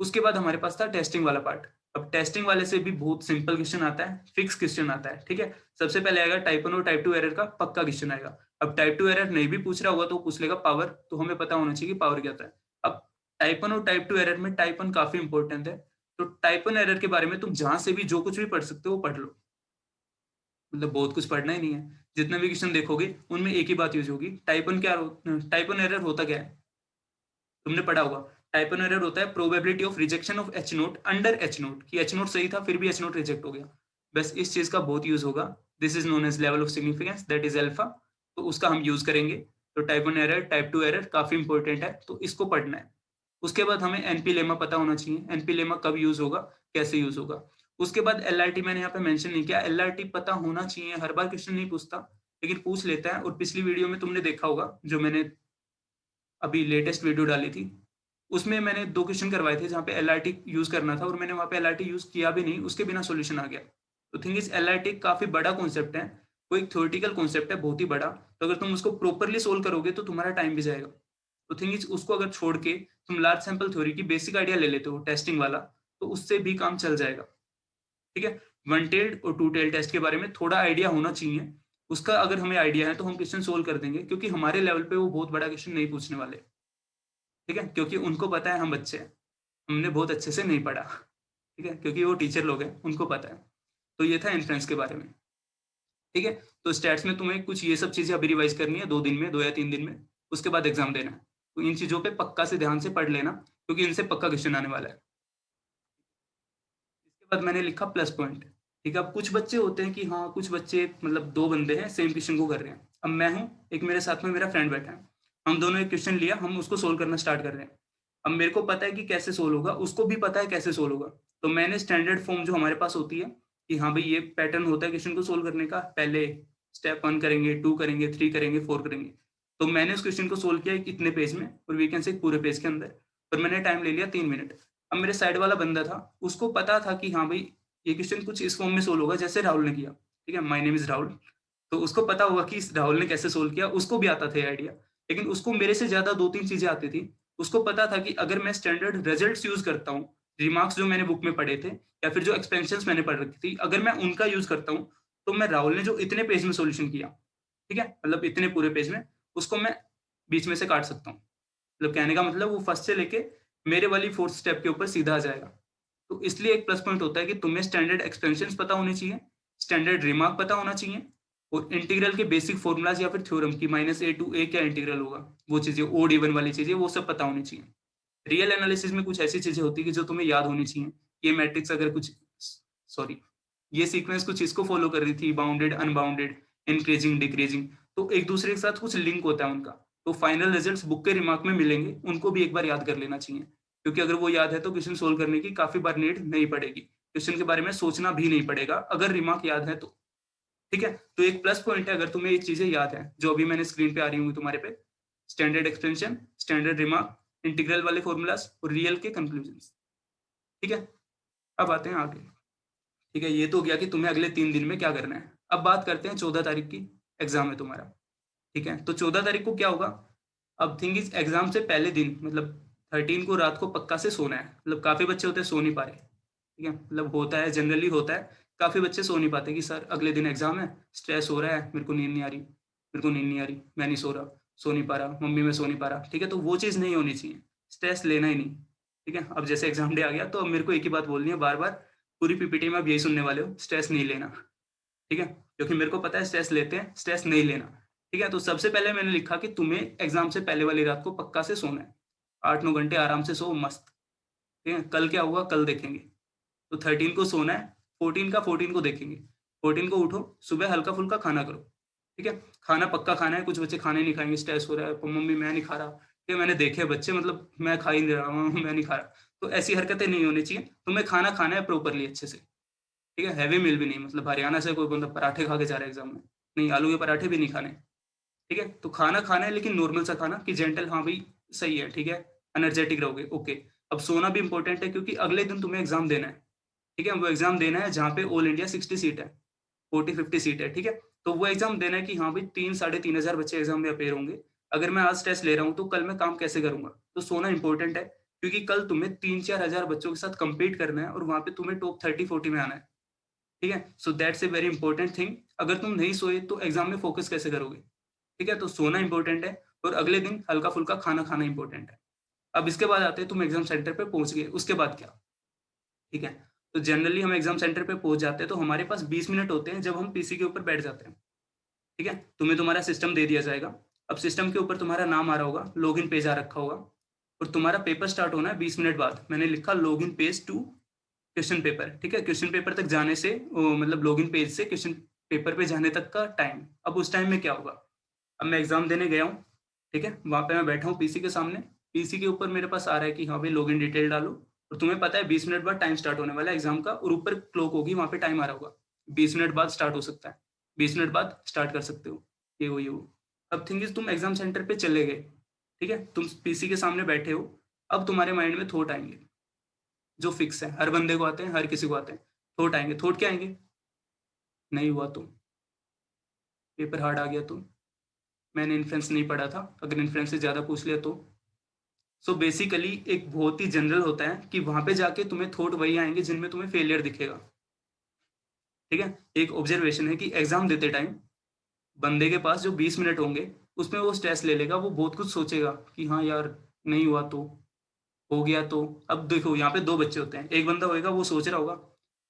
उसके बाद हमारे पास था टेस्टिंग वाला पार्ट। अब टेस्टिंग वाले से भी बहुत सिंपल क्वेश्चन आता है, फिक्स क्वेश्चन आता है। ठीक है, सबसे पहले आएगा टाइप 1 और टाइप 2 एरर का पक्का क्वेश्चन आएगा। अब टाइप 2 एरर नहीं भी पूछ रहा होगा तो पूछ लेगा पावर, तो हमें पता होना चाहिए कि पावर क्या होता है। अब टाइप 1 और टाइप 2 एरर में टाइप 1 काफी इंपॉर्टेंट है, तो टाइप 1 एरर के बारे में तुम जहां से भी जो कुछ भी पढ़ सकते हो वो पढ़ लो, मतलब बहुत कुछ पढ़ना ही नहीं है। जितने भी क्वेश्चन देखोगे उनमें एक ही बात यूज होगी, टाइप 1 क्या, टाइप 1 एरर होता क्या है, तुमने पढ़ा होगा। टाइप 1 एरर होता है probability of rejection of H note under H note, कि एच नोट सही था फिर भी एच नोट रिजेक्ट हो गया। बस इस चीज का बहुत यूज होगा। This is known as level of significance, that is alpha, तो उसका हम यूज करेंगे। तो टाइप 1 एरर, टाइप 2 एरर काफी इंपॉर्टेंट है, तो इसको पढ़ना है। उसके बाद हमें एनपी लेमा पता होना चाहिए, एनपी लेमा कब यूज होगा, कैसे यूज होगा। उसके बाद एलआरटी मैंने यहाँ पे मेंशन नहीं किया, एलआरटी पता होना चाहिए, हर बार क्वेश्चन नहीं पूछता लेकिन पूछ लेता है। और पिछली वीडियो में तुमने देखा होगा जो मैंने अभी लेटेस्ट वीडियो डाली थी, उसमें मैंने दो क्वेश्चन करवाए थे जहाँ पे एलआरटी यूज करना था और मैंने वहाँ पे एलआरटी यूज किया भी नहीं, उसके बिना सॉल्यूशन आ गया। तो थिंग इज एलआरटी काफी बड़ा कॉन्सेप्ट है, वो एक थ्योरेटिकल कॉन्सेप्ट है बहुत ही बड़ा, तो अगर तुम उसको प्रॉपरली सोल्व करोगे तो तुम्हारा टाइम भी जाएगा। तो थिंग इज उसको अगर छोड़ के तुम लार्ज सैंपल थ्योरी की बेसिक आइडिया ले लेते हो टेस्टिंग वाला, तो उससे भी काम चल जाएगा। ठीक है, वन टेल्ड और टू टेल्ड टेस्ट के बारे में थोड़ा आइडिया होना चाहिए। उसका अगर हमें आइडिया है तो हम क्वेश्चन सोल्व कर देंगे, क्योंकि हमारे लेवल पे वो बहुत बड़ा क्वेश्चन नहीं पूछने वाले। ठीक है, क्योंकि उनको पता है हम बच्चे हैं, हमने बहुत अच्छे से नहीं पढ़ा। ठीक है, क्योंकि वो टीचर लोग हैं उनको पता है। तो ये था इन्फ्लुएंस के बारे में। ठीक है, तो स्टैट्स में तुम्हें कुछ ये सब चीजें अभी रिवाइज करनी है 2 दिन में, 2 या 3 दिन में, उसके बाद एग्जाम देना है। तो इन चीजों पे पक्का से ध्यान से पढ़ लेना, क्योंकि इनसे पक्का क्वेश्चन आने वाला है। इसके बाद मैंने लिखा प्लस पॉइंट। ठीक है, अब कुछ बच्चे होते हैं कि हाँ, कुछ बच्चे मतलब दो बंदे हैं सेम क्वेश्चन को कर रहे हैं, अब मैं हूँ, एक मेरे साथ में मेरा फ्रेंड बैठा है, हम दोनों एक क्वेश्चन लिया, हम उसको सोल्व करना स्टार्ट कर रहे हैं। अब मेरे को पता है कि कैसे सोल्व होगा, उसको भी पता है कैसे सोल्व होगा। तो मैंने स्टैंडर्ड फॉर्म जो हमारे पास होती है कि हाँ भाई ये पैटर्न होता है क्वेश्चन को सोल्व करने का, पहले स्टेप 1 करेंगे, 2 करेंगे, 3 करेंगे, 4 करेंगे। तो मैंने उस क्वेश्चन को सोल्व किया इतने पेज में, और वी कैन से पूरे पेज के अंदर, और मैंने टाइम ले लिया 3 मिनट। अब मेरे साइड वाला बंदा था, उसको पता था कि हाँ भाई ये क्वेश्चन कुछ इस फॉर्म में सोल्व होगा जैसे राहुल ने किया। ठीक है, माय नेम इज राहुल, तो उसको पता होगा कि राहुल ने कैसे सोल्व किया, उसको भी आता था आइडिया, लेकिन उसको मेरे से ज्यादा 2-3 चीजें आती थी। उसको पता था कि अगर मैं स्टैंडर्ड रिजल्ट्स यूज करता हूँ, रिमार्क्स जो मैंने बुक में पढ़े थे या फिर जो एक्सपेंशंस मैंने पढ़ रखी थी, अगर मैं उनका यूज करता हूँ, तो मैं राहुल ने जो इतने पेज में सोल्यूशन किया, ठीक है, मतलब इतने पूरे पेज में, उसको मैं बीच में से काट सकता हूँ। मतलब कहने का मतलब वो फर्स्ट से लेके मेरे वाली फोर्थ स्टेप के ऊपर सीधा आ जाएगा। तो इसलिए एक प्लस पॉइंट होता है कि तुम्हें स्टैंडर्ड एक्सपेंशंस पता होने चाहिए, स्टैंडर्ड रिमार्क पता होना चाहिए, और इंटीग्रल के बेसिक फॉर्मूलाज या फिर थ्योरम की -a to a क्या इंटीग्रल होगा, वो चीजें ओड इवन वाली चीजें वो सब पता होनी चाहिए। रियल एनालिसिस में कुछ ऐसी चीजें होती है कि जो तुम्हें याद होनी चाहिए। ये मैट्रिक्स अगर कुछ, सॉरी, ये सीक्वेंस कुछ इसको फॉलो कर रही थी, बाउंडेड अनबाउंडेड, इंक्रीजिंग डिक्रीजिंग, तो एक दूसरे के साथ कुछ लिंक होता है उनका। तो फाइनल रिजल्ट्स बुक के रिमार्क में मिलेंगे, उनको भी एक बार याद कर लेना चाहिए, क्योंकि अगर वो याद है तो क्वेश्चन सोल्व करने की काफी बार नीड नहीं पड़ेगी, क्वेश्चन के बारे में सोचना भी नहीं पड़ेगा अगर रिमार्क याद है तो। ठीक है। तो एक प्लस पॉइंट है, अगर तुम्हें ये चीजें याद है जो अभी मैंने स्क्रीन पे आ रही होंगी तुम्हारे पे, standard expansion, standard remark, integral वाले फॉर्मूलाज और रियल के कंक्लूजन। ठीक है, अब आते हैं आगे। ठीक है, ये तो हो गया कि तुम्हें अगले 3 दिन में क्या करना है। अब बात करते हैं 14 तारीख की, एग्जाम है तुम्हारा। ठीक है, तो 14 तारीख को क्या होगा। अब थिंग इज, एग्जाम से पहले दिन मतलब 13 को रात को पक्का से सोना है। मतलब काफी बच्चे होते हैं सो नहीं पा रहे। ठीक है, मतलब होता है, जनरली होता है, काफी बच्चे सो नहीं पाते कि सर अगले दिन एग्जाम है, स्ट्रेस हो रहा है, मेरे को नींद नहीं आ रही, मेरे को नींद नहीं आ रही, मैं नहीं सो रहा, सो नहीं पा रहा, मम्मी मैं सो नहीं पा रहा। ठीक है, तो वो चीज़ नहीं होनी चाहिए, स्ट्रेस लेना ही नहीं। ठीक है, अब जैसे एग्जाम डे आ गया तो अब मेरे को एक ही बात बोलनी है बार बार, पूरी पीपीटी में आप यही सुनने वाले हो, स्ट्रेस नहीं लेना। ठीक है, क्योंकि मेरे को पता है स्ट्रेस लेते हैं, स्ट्रेस नहीं लेना। ठीक है, तो सबसे पहले मैंने लिखा कि तुम्हें एग्जाम से पहले वाली रात को पक्का से सोना है, 8-9 घंटे आराम से सो मस्त। ठीक है, कल क्या हुआ कल देखेंगे। तो 13 को सोना है, 14 का 14 को देखेंगे। 14 को उठो, सुबह हल्का फुल्का खाना करो। ठीक है, खाना पक्का खाना है, कुछ बच्चे खाने नहीं खाएंगे, स्ट्रेस हो रहा है, मम्मी मैं नहीं खा रहा। ठीक है, मैंने देखे बच्चे, मतलब मैं खा ही नहीं रहा हूँ, मैं नहीं खा रहा। तो ऐसी हरकतें नहीं होनी चाहिए, तुम्हें खाना खाना है प्रॉपरली अच्छे से। ठीक है, हैवी मील भी नहीं, मतलब हरियाणा से कोई बंदा पराठे खा के जा रहा है एग्जाम में, नहीं, आलू के पराठे भी नहीं खाने। ठीक है, तो खाना खाना है लेकिन नॉर्मल सा खाना, कि जेंटल, हाँ भाई सही है, ठीक है, एनर्जेटिक रहोगे, ओके। अब सोना भी इंपॉर्टेंट है, क्योंकि अगले दिन तुम्हें एग्जाम देना है। ठीक है, वो एग्जाम देना है जहाँ पे ऑल इंडिया 60 सीट है, 40-50 सीट है। ठीक है, तो वो एग्जाम देना है कि हाँ भाई 3-3,500 बच्चे एग्जाम में अपेयर होंगे। अगर मैं आज टेस्ट ले रहा हूँ तो कल मैं काम कैसे करूंगा। तो सोना इंपॉर्टेंट है, क्योंकि कल तुम्हें 3-4 हजार बच्चों के साथ compete करना है और वहां पे तुम्हें टॉप 30-40 में आना है। ठीक है, so that's a very important thing. अगर तुम नहीं सोए तो एग्जाम में फोकस कैसे करोगे। ठीक है, तो सोना इंपॉर्टेंट है, और अगले दिन हल्का फुल्का खाना खाना इंपॉर्टेंट है। अब इसके बाद आते हैं, तुम एग्जाम सेंटर पे पहुंच गए, उसके बाद क्या। ठीक है, तो जनरली हम एग्जाम सेंटर पे पहुंच जाते हैं तो हमारे पास 20 मिनट होते हैं जब हम पीसी के ऊपर बैठ जाते हैं। ठीक है, तुम्हें तुम्हारा सिस्टम दे दिया जाएगा। अब सिस्टम के ऊपर तुम्हारा नाम आ रहा होगा, लॉगिन पेज आ रखा होगा, और तुम्हारा पेपर स्टार्ट होना है 20 मिनट बाद। मैंने लिखा login page to question paper. ठीक है, क्वेश्चन पेपर तक जाने से मतलब लॉगिन पेज से क्वेश्चन पेपर पे जाने तक का टाइम। अब उस टाइम में क्या होगा। अब मैं एग्जाम देने गया हूँ। ठीक है, वहां पे मैं बैठा हूँ पीसी के सामने, पीसी के ऊपर मेरे पास आ रहा है कि हाँ भाई लॉगिन डिटेल डालो। और तुम्हें पता है 20 मिनट बाद टाइम स्टार्ट होने वाला है एग्जाम का, और ऊपर क्लॉक होगी, वहां पे टाइम आ रहा होगा, 20 मिनट बाद स्टार्ट हो सकता है, 20 मिनट बाद स्टार्ट कर सकते हो, ये वो। अब थिंग इज, तुम एग्जाम सेंटर पे चले गए। ठीक है, तुम पीसी के सामने बैठे हो। अब तुम्हारे माइंड में थॉट आएंगे, जो फिक्स है, हर बंदे को आते हैं, हर किसी को आते हैं। थॉट आएंगे, थॉट क्या आएंगे। नहीं हुआ तो, पेपर हार्ड आ गया तो, मैंने इन्फ्लुएंस नहीं पढ़ा था, अगर इन्फ्लुएंस से ज़्यादा पूछ लिया तो। सो बेसिकली एक बहुत ही जनरल होता है कि वहां पे जाके तुम्हें थॉट वही आएंगे जिनमें तुम्हें फेलियर दिखेगा। ठीक है, एक ऑब्जर्वेशन है कि एग्जाम देते टाइम बंदे के पास जो 20 मिनट होंगे, उसमें वो स्ट्रेस ले लेगा, वो बहुत कुछ सोचेगा कि हाँ यार नहीं हुआ तो, हो गया तो। अब देखो यहाँ पे दो बच्चे होते हैं, एक बंदा होएगा वो सोच रहा होगा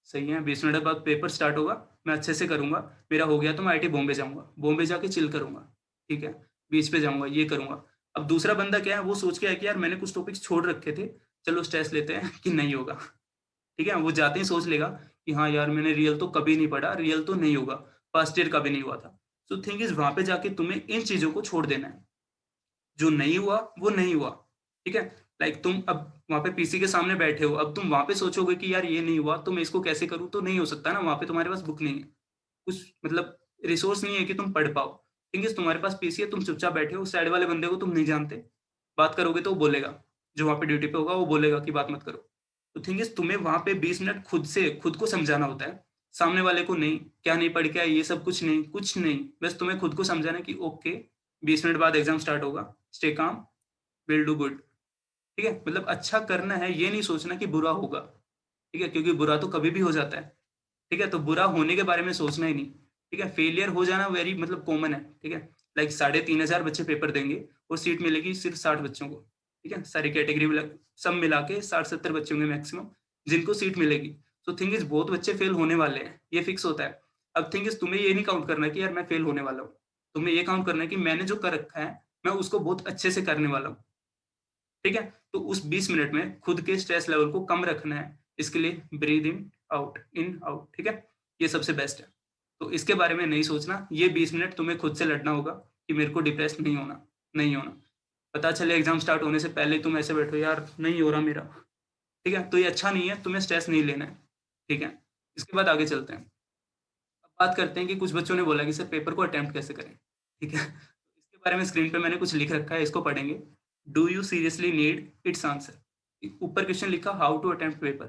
सही है, 20 मिनट बाद पेपर स्टार्ट होगा, मैं अच्छे से करूंगा, मेरा हो गया तो मैं आईटी बॉम्बे जाऊंगा, बॉम्बे जाके चिल करूंगा। ठीक है, बीच पे जाऊंगा, ये करूंगा। अब दूसरा बंदा क्या है, वो सोच के है कि यार मैंने कुछ टॉपिक्स छोड़ रखे थे, चलो स्ट्रेस लेते हैं कि नहीं होगा। ठीक है, वो जाते ही सोच लेगा कि हाँ यार मैंने रियल तो कभी नहीं पढ़ा, रियल तो नहीं होगा, फर्स्ट ईयर का भी नहीं हुआ था। सो थिंग इज, वहां पे जाके तुम्हें इन चीजों को छोड़ देना है, जो नहीं हुआ वो नहीं हुआ। ठीक है, लाइक तुम अब वहां पे पीसी के सामने बैठे हो, अब तुम वहां पे सोचोगे कि यार ये नहीं हुआ तो मैं इसको कैसे करूँ, तो नहीं हो सकता ना, वहां पे तुम्हारे पास बुक नहीं है, कुछ मतलब रिसोर्स नहीं है कि तुम पढ़ पाओ। ठीक है, तुम्हारे पास पीसी है, तुम चुपचाप बैठे हो, साइड वाले बंदे को तुम नहीं जानते, बात करोगे तो वो बोलेगा, जो वहां पे ड्यूटी पे होगा वो बोलेगा कि बात मत करो। तो थिंग इज, तुम्हें वहां पे 20 मिनट खुद से खुद को समझाना होता है, सामने वाले को नहीं, क्या नहीं पढ़ के आए, ये सब कुछ नहीं, कुछ नहीं, बस तुम्हें खुद को समझाना है कि ओके 20 मिनट बाद एग्जाम स्टार्ट होगा, stay calm, will do good. ठीक है, मतलब अच्छा करना है, ये नहीं सोचना कि बुरा होगा। ठीक है, क्योंकि बुरा तो कभी भी हो जाता है। ठीक है, तो बुरा होने के बारे में सोचना ही नहीं। ठीक है, फेलियर हो जाना वेरी मतलब कॉमन है। ठीक है, लाइक 3,500 बच्चे पेपर देंगे और सीट मिलेगी सिर्फ 60 बच्चों को। ठीक है, सारी कैटेगरी सब मिला के 60-70 बच्चे होंगे मैक्सिमम जिनको सीट मिलेगी। तो थिंग इज, बहुत बच्चे फेल होने वाले हैं, ये फिक्स होता है। अब थिंग इज, तुम्हें ये नहीं काउंट करना कि यार मैं फेल होने वाला हूँ, तुम्हें ये काउंट करना है कि मैंने जो कर रखा है मैं उसको बहुत अच्छे से करने वाला हूँ। ठीक है, तो उस 20 मिनट में खुद के स्ट्रेस लेवल को कम रखना है, इसके लिए ब्रीद इन आउट। ठीक है, ये सबसे बेस्ट है। तो इसके बारे में नहीं सोचना, ये 20 मिनट तुम्हें खुद से लड़ना होगा कि मेरे को डिप्रेस नहीं होना, नहीं होना। पता चले एग्जाम स्टार्ट होने से पहले तुम ऐसे बैठो यार नहीं हो रहा मेरा। ठीक है, तो ये अच्छा नहीं है, तुम्हें स्ट्रेस नहीं लेना है। ठीक है, इसके बाद आगे चलते हैं। बात करते हैं कि कुछ बच्चों ने बोला कि सर पेपर को अटेम्प्ट कैसे करें, ठीक है? तो इसके बारे में स्क्रीन पे मैंने कुछ लिख रखा है, इसको पढ़ेंगे। Do you seriously need it's answer? ऊपर क्वेश्चन लिखा हाउ टू अटेम्प्ट पेपर।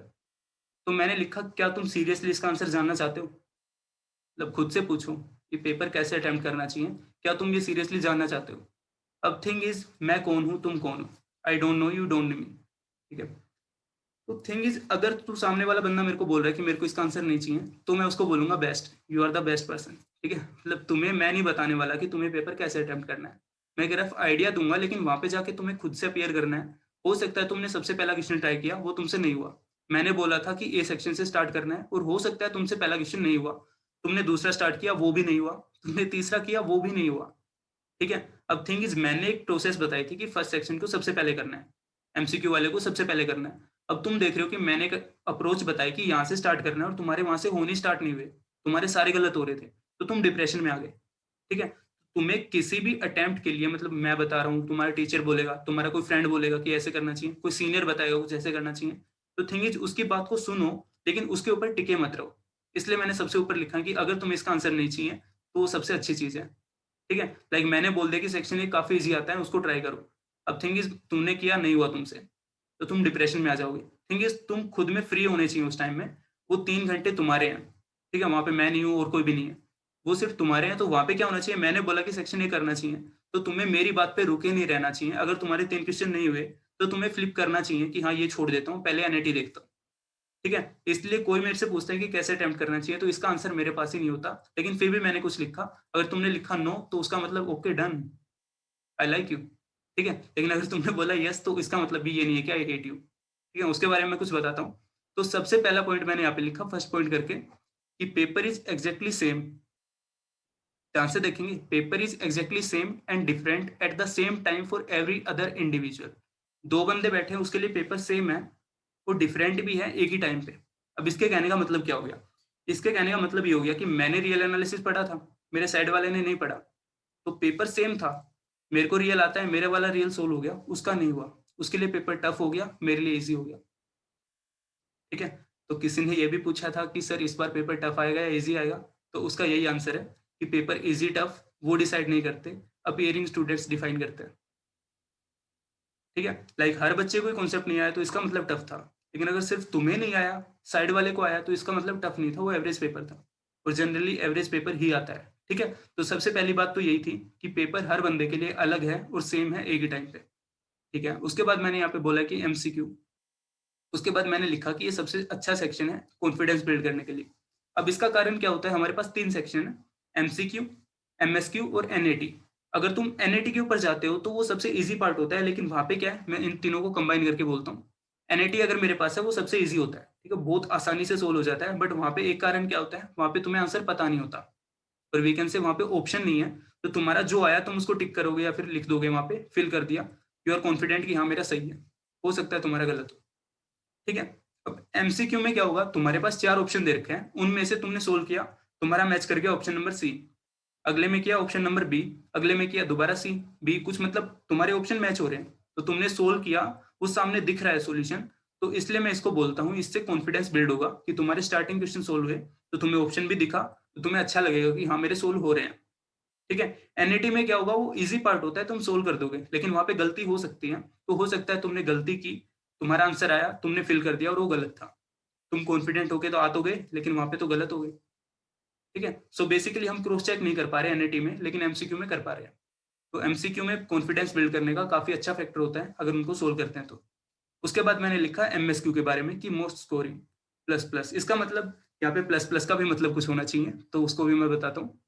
तो मैंने लिखा क्या तुम सीरियसली इसका आंसर जानना चाहते हो? मतलब खुद से पूछो कि पेपर कैसे अटेम्प्ट करना चाहिए, क्या तुम ये सीरियसली जानना चाहते हो? अब थिंग इज़ मैं कौन हूँ, तुम कौन हो? I don't know you don't know me, ठीक है? तो थिंग इज़ अगर तू सामने वाला बंदा मेरे को बोल रहा है कि मेरे को इसका आंसर नहीं चाहिए, तो मैं उसको बोलूँगा best, you are the best person, ठीक है? मतलब तुम्हें मैं नहीं बताने वाला कि तुम्हें पेपर कैसे अटेम्प्ट करना है। मैं एक रफ आइडिया दूँगा लेकिन वहाँ पे जाके तुम्हें खुद से अपीयर करना है। हो सकता है तुमने सबसे पहला क्वेश्चन ट्राई किया, वो तुमसे नहीं हुआ। मैंने बोला था कि ए सेक्शन से स्टार्ट करना है और हो सकता है तुमसे पहला क्वेश्चन नहीं हुआ। तुमने दूसरा स्टार्ट किया, वो भी नहीं हुआ। तुमने तीसरा किया, वो भी नहीं हुआ। ठीक है? अब थिंग इज़ मैंने एक प्रोसेस बताई थी कि फर्स्ट सेक्शन को सबसे पहले करना है, एमसीक्यू वाले को सबसे पहले करना है। अब तुम देख रहे हो कि मैंने एक अप्रोच बताई कि यहाँ से स्टार्ट करना है और तुम्हारे वहाँ से होने ही स्टार्ट नहीं हुए। तुम्हारे सारे गलत हो रहे थे, तो तुम डिप्रेशन में आ गए। ठीक है? तुम्हें किसी भी अटेम्प्ट के लिए मतलब मैं बता रहा हूँ, तुम्हारा टीचर बोलेगा, तुम्हारा कोई फ्रेंड बोलेगा कि ऐसे करना चाहिए, कोई सीनियर बताएगा कुछ ऐसे करना चाहिए। तो थिंग इज़ उसकी बात को सुनो, लेकिन उसके ऊपर टिके मत रहो। इसलिए मैंने सबसे ऊपर लिखा कि अगर तुम्हें इसका आंसर नहीं चाहिए, तो वो सबसे अच्छी चीज़ है। ठीक है? लाइक मैंने बोल दिया कि सेक्शन 1 काफ़ी ईज़ी आता है, उसको ट्राई करो। अब थिंग इज़ तुमने किया, नहीं हुआ तुमसे, तो तुम डिप्रेशन में आ जाओगे। थिंग इज़ तुम खुद में फ्री होने चाहिए उस टाइम में। वो 3 घंटे तुम्हारे हैं, ठीक है? वहाँ पे मैं नहीं हूँ और कोई भी नहीं है। वो सिर्फ़ तुम्हारे हैं, तो वहाँ पे क्या होना चाहिए, मैंने बोला कि सेक्शन 1 करना चाहिए, तो तुम्हें मेरी बात पे रुके नहीं रहना चाहिए। अगर तुम्हारे 3 क्वेश्चन नहीं हुए, तो तुम्हें फ्लिप करना चाहिए कि हाँ, ये छोड़ देता हूँ, पहले एनईटी देखता हूँ। ठीक है? इसलिए कोई मेरे से पूछता है कि कैसे अटेम्प्ट करना चाहिए, तो इसका आंसर मेरे पास ही नहीं होता, लेकिन फिर भी मैंने कुछ लिखा। अगर तुमने लिखा नो, तो उसका मतलब okay done, I like you, ठीक है? लेकिन अगर तुमने बोला येस, तो इसका मतलब भी ये नहीं है कि आई हेट यू, ठीक है? उसके बारे में कुछ बताता हूँ। तो सबसे पहला पॉइंट मैंने यहाँ पे लिखा फर्स्ट पॉइंट करके कि पेपर इज़ एक्ज़ैक्टली सेम। ध्यान से देखेंगे, paper is exactly same and different at the same time for every other individual. 2 बंदे बैठे हैं, उसके लिए पेपर सेम है, वो डिफरेंट भी है एक ही टाइम पे। अब इसके कहने का मतलब क्या हो गया? इसके कहने का मतलब ये हो गया कि मैंने रियल एनालिसिस पढ़ा था, मेरे साइड वाले ने नहीं पढ़ा। तो पेपर सेम था, मेरे को रियल आता है, मेरे वाला रियल सोल्व हो गया, उसका नहीं हुआ। उसके लिए पेपर टफ हो गया, मेरे लिए ईज़ी हो गया, ठीक है? तो किसी ने ये भी पूछा था कि सर इस बार पेपर टफ आएगा या ईज़ी आएगा? तो उसका यही आंसर है कि पेपर ईज़ी टफ वो डिसाइड नहीं करते, अपीयरिंग स्टूडेंट्स डिफाइन करते हैं, ठीक है? लाइक हर बच्चे को ये कॉन्सेप्ट नहीं आया तो इसका मतलब टफ था। लेकिन अगर सिर्फ तुम्हें नहीं आया, साइड वाले को आया तो इसका मतलब टफ नहीं था, वो एवरेज पेपर था। और जनरली एवरेज पेपर ही आता है, ठीक है? तो सबसे पहली बात तो यही थी कि पेपर हर बंदे के लिए अलग है और सेम है एक ही टाइम पे। ठीक है? उसके बाद मैंने यहाँ पे बोला कि एमसीक्यू, उसके बाद मैंने लिखा कि ये सबसे अच्छा सेक्शन है कॉन्फिडेंस बिल्ड करने के लिए। अब इसका कारण क्या होता है, हमारे पास 3 सेक्शन है, एमसीक्यू, एमएसक्यू और एनएटी। अगर तुम एनएटी के ऊपर जाते हो तो वो सबसे ईज़ी पार्ट होता है, लेकिन वहाँ पे क्या है, मैं इन तीनों को कंबाइन करके बोलता हूँ। एनएटी अगर मेरे पास है वो सबसे ईज़ी होता है, ठीक है? बहुत आसानी से सोल्व हो जाता है, बट वहाँ पे एक कारण क्या होता है, वहाँ पे तुम्हें आंसर पता नहीं होता और वी कैन से वहाँ पे ऑप्शन नहीं है, तो तुम्हारा जो आया तुम उसको टिक करोगे या फिर लिख दोगे वहाँ पे, फिल कर दिया, यू आर कॉन्फिडेंट कि हाँ, मेरा सही है। हो सकता है तुम्हारा गलत हो। ठीक है? अब एमसीक्यू में क्या होगा, तुम्हारे पास 4 ऑप्शन दे रखे हैं, उनमें से तुमने सोल्व किया, तुम्हारा मैच कर गया ऑप्शन नंबर सी। अगले में किया ऑप्शन नंबर बी, अगले में किया दोबारा सी, बी, कुछ मतलब तुम्हारे ऑप्शन मैच हो रहे हैं। तो तुमने सोल्व किया, वो सामने दिख रहा है सॉल्यूशन, तो इसलिए मैं इसको बोलता हूँ, इससे कॉन्फिडेंस बिल्ड होगा कि तुम्हारे स्टार्टिंग क्वेश्चन सोल्व हुए, तो तुम्हें ऑप्शन भी दिखा, तो तुम्हें अच्छा लगेगा कि हाँ, मेरे सोल्व हो रहे हैं। ठीक है? एनईटी में क्या होगा, वो ईज़ी पार्ट होता है, तुम सोल्व कर दोगे, लेकिन वहाँ पे गलती हो सकती है। तो हो सकता है तुमने गलती की, तुम्हारा आंसर आया, तुमने फिल कर दिया और वो गलत था। तुम कॉन्फिडेंट होके तो आ तो गए, लेकिन वहाँ पे तो गलत हो गए। ठीक है? सो बेसिकली हम क्रॉस चेक नहीं कर पा रहे हैं एनईटी में, लेकिन एमसीक्यू में कर पा रहे हैं। तो एमसीक्यू में कॉन्फिडेंस बिल्ड करने का काफ़ी अच्छा फैक्टर होता है, अगर उनको सोल्व करते हैं तो। उसके बाद मैंने लिखा एमएसक्यू के बारे में कि मोस्ट स्कोरिंग प्लस प्लस, इसका मतलब यहाँ पे प्लस प्लस का भी मतलब कुछ होना चाहिए, तो उसको भी मैं बताता हूँ।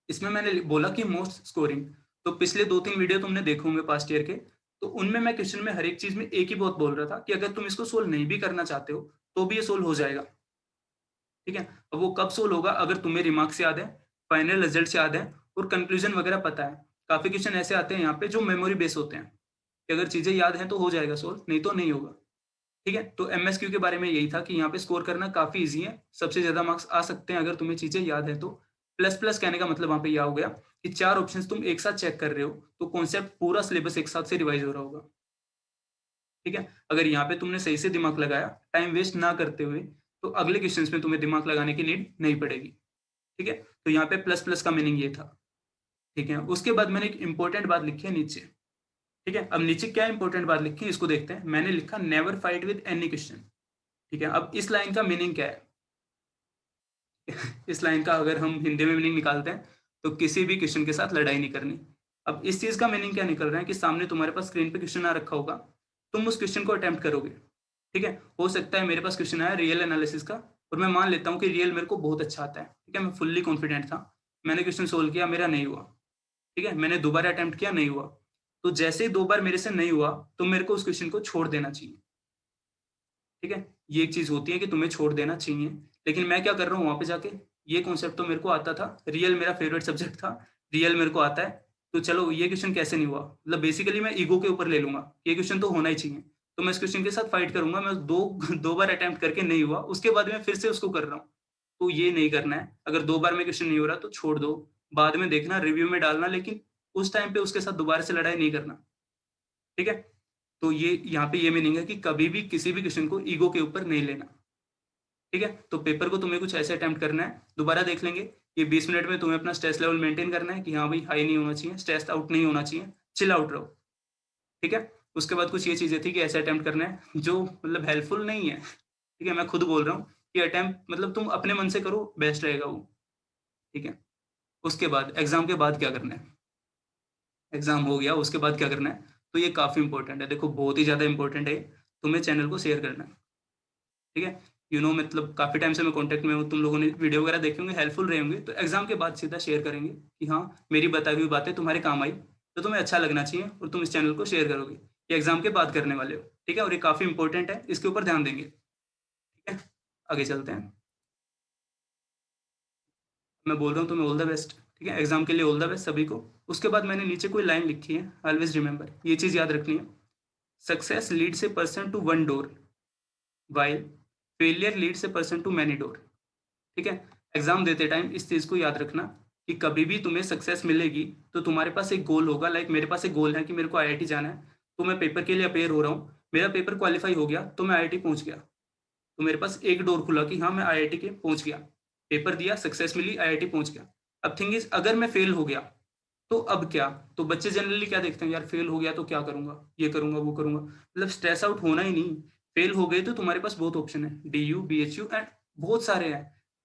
इसमें मैंने बोला कि मोस्ट स्कोरिंग, तो पिछले 2-3 वीडियो तुमने देखे होंगे पास्ट ईयर के, तो उनमें मैं क्वेश्चन में हर एक चीज़ में एक ही बात बोल रहा था कि अगर तुम इसको सोल्व नहीं भी करना चाहते हो, तो भी ये सोल्व हो जाएगा। ठीक है? अब वो कब सोल्व होगा, अगर तुम्हें रिमार्क्स याद है, फाइनल रिजल्ट्स याद है और कंक्लूजन वगैरह पता है। काफ़ी क्वेश्चन ऐसे आते हैं यहाँ पे जो मेमोरी बेस होते हैं, कि अगर चीज़ें याद हैं तो हो जाएगा सोल्व, नहीं तो नहीं होगा। ठीक है? तो एमएसक्यू के बारे में यही था कि यहाँ पे स्कोर करना काफ़ी ईज़ी है, सबसे ज़्यादा मार्क्स आ सकते हैं अगर तुम्हें चीज़ें याद हैं तो। प्लस प्लस कहने का मतलब वहाँ पे ये हो गया कि 4 ऑप्शंस तुम एक साथ चेक कर रहे हो, तो कॉन्सेप्ट पूरा सिलेबस एक साथ से रिवाइज़ हो रहा होगा। ठीक है? अगर यहाँ पे तुमने सही से दिमाग लगाया, टाइम वेस्ट ना करते हुए, तो अगले क्वेश्चंस में तुम्हें दिमाग लगाने की नीड नहीं पड़ेगी। ठीक है, तो यहाँ पे प्लस प्लस का मीनिंग ये था। ठीक है, उसके बाद मैंने एक इंपॉर्टेंट बात लिखी है नीचे। ठीक है, अब नीचे क्या इंपॉर्टेंट बात लिखी है इसको देखते हैं। मैंने लिखा never fight with any question. ठीक है, अब इस लाइन का मीनिंग क्या है? इस लाइन का अगर हम हिंदी में मीनिंग निकालते हैं तो किसी भी क्वेश्चन के साथ लड़ाई नहीं करनी। अब इस चीज का मीनिंग क्या निकल रहा है कि सामने तुम्हारे पास स्क्रीन पे क्वेश्चन आ रखा होगा, तुम उस क्वेश्चन को अटेम्प्ट करोगे। ठीक है, हो सकता है मेरे पास क्वेश्चन आया रियल एनालिसिस का, और मैं मान लेता हूँ कि रियल मेरे को बहुत अच्छा आता है। ठीक है, मैं फुल्ली कॉन्फिडेंट था, मैंने क्वेश्चन सोल्व किया, मेरा नहीं हुआ। ठीक है, मैंने दोबारा अटेम्प्ट किया, नहीं हुआ। तो जैसे ही 2 बार मेरे से नहीं हुआ तो मेरे को उस क्वेश्चन को छोड़ देना चाहिए। ठीक है, ये एक चीज होती है कि तुम्हें छोड़ देना चाहिए। लेकिन मैं क्या कर रहा हूँ वहां पे जाके, ये कॉन्सेप्ट तो मेरे को आता था, रियल मेरा फेवरेट सब्जेक्ट था, रियल मेरे को आता है, तो चलो ये क्वेश्चन कैसे नहीं हुआ, मतलब बेसिकली मैं ईगो के ऊपर ले लूंगा, ये क्वेश्चन तो होना ही चाहिए, तो मैं इस क्वेश्चन के साथ फाइट करूंगा। मैं दो दो बार अटेम्प्ट करके नहीं हुआ, उसके बाद मैं फिर से उसको कर रहा हूँ। तो ये नहीं करना है। अगर 2 बार में क्वेश्चन नहीं हो रहा तो छोड़ दो, बाद में देखना, रिव्यू में डालना, लेकिन उस टाइम पे उसके साथ दोबारा से लड़ाई नहीं करना। ठीक है, तो ये यहाँ पे ये मीनिंग है कि कभी भी किसी भी क्वेश्चन को ईगो के ऊपर नहीं लेना। ठीक है, तो पेपर को तुम्हें कुछ ऐसे अटेम्प्ट करना है, दोबारा देख लेंगे। ये 20 मिनट में तुम्हें अपना स्ट्रेस लेवल मेंटेन करना है कि हाँ भाई हाई नहीं होना चाहिए, स्ट्रेस आउट नहीं होना चाहिए, चिल आउट रहो। ठीक है, उसके बाद कुछ ये चीजें थी कि ऐसे अटेम्प्ट करना है जो मतलब हेल्पफुल नहीं है। ठीक है, मैं खुद बोल रहा हूँ कि अटेम्प्ट मतलब तुम अपने मन से करो, बेस्ट रहेगा वो। ठीक है, उसके बाद एग्जाम के बाद क्या करना है? एग्जाम हो गया, उसके बाद क्या करना है? तो ये काफी इंपॉर्टेंट है, देखो बहुत ही ज्यादा इंपॉर्टेंट है। तुम्हें चैनल को शेयर करना है। ठीक है, मतलब काफी टाइम से मैं कांटेक्ट में हूँ, तुम लोगों ने वीडियो वगैरह देखे होंगे, हेल्पफुल रहे होंगे, तो एग्जाम के बाद सीधा शेयर करेंगे कि हाँ मेरी बताई हुई बातें तुम्हारे काम आई, तो तुम्हें अच्छा लगना चाहिए और तुम इस चैनल को शेयर करोगे। ये एग्जाम के बाद करने वाले हो। ठीक है, और ये काफी इंपॉर्टेंट है, इसके ऊपर ध्यान देंगे। ठीक है, आगे चलते हैं। मैं बोल रहा हूँ तुम्हें ऑल द बेस्ट। ठीक है, एग्जाम के लिए ऑल द बेस्ट सभी को। उसके बाद मैंने नीचे कोई लाइन लिखी है, ऑलवेज रिमेंबर, ये चीज याद रखनी है। Success leads a person to one door, while failure leads a person to many door. ठीक है, एग्जाम देते टाइम इस चीज को याद रखना कि कभी भी तुम्हें सक्सेस मिलेगी तो तुम्हारे पास एक गोल होगा। लाइक मेरे पास एक गोल है कि मेरे को आईआईटी जाना है, तो मैं पेपर के लिए अपेयर हो रहा हूँ, मेरा पेपर क्वालिफाई हो गया तो मैं आईआईटी पहुंच गया, तो मेरे पास एक डोर खुला कि हाँ मैं आईआईटी के पहुंच गया, पेपर दिया, सक्सेस मिली, आईआईटी पहुंच गया। अब थिंग इज अगर मैं फेल हो गया तो अब क्या? तो बच्चे जनरली क्या देखते हैं, यार फेल हो गया तो क्या करूंगा, ये करूंगा वो करूंगा, मतलब स्ट्रेस आउट होना ही नहीं। फेल हो गए तो तुम्हारे पास बहुत ऑप्शन है, डीयू बीएचयू एंड बहुत सारे हैं,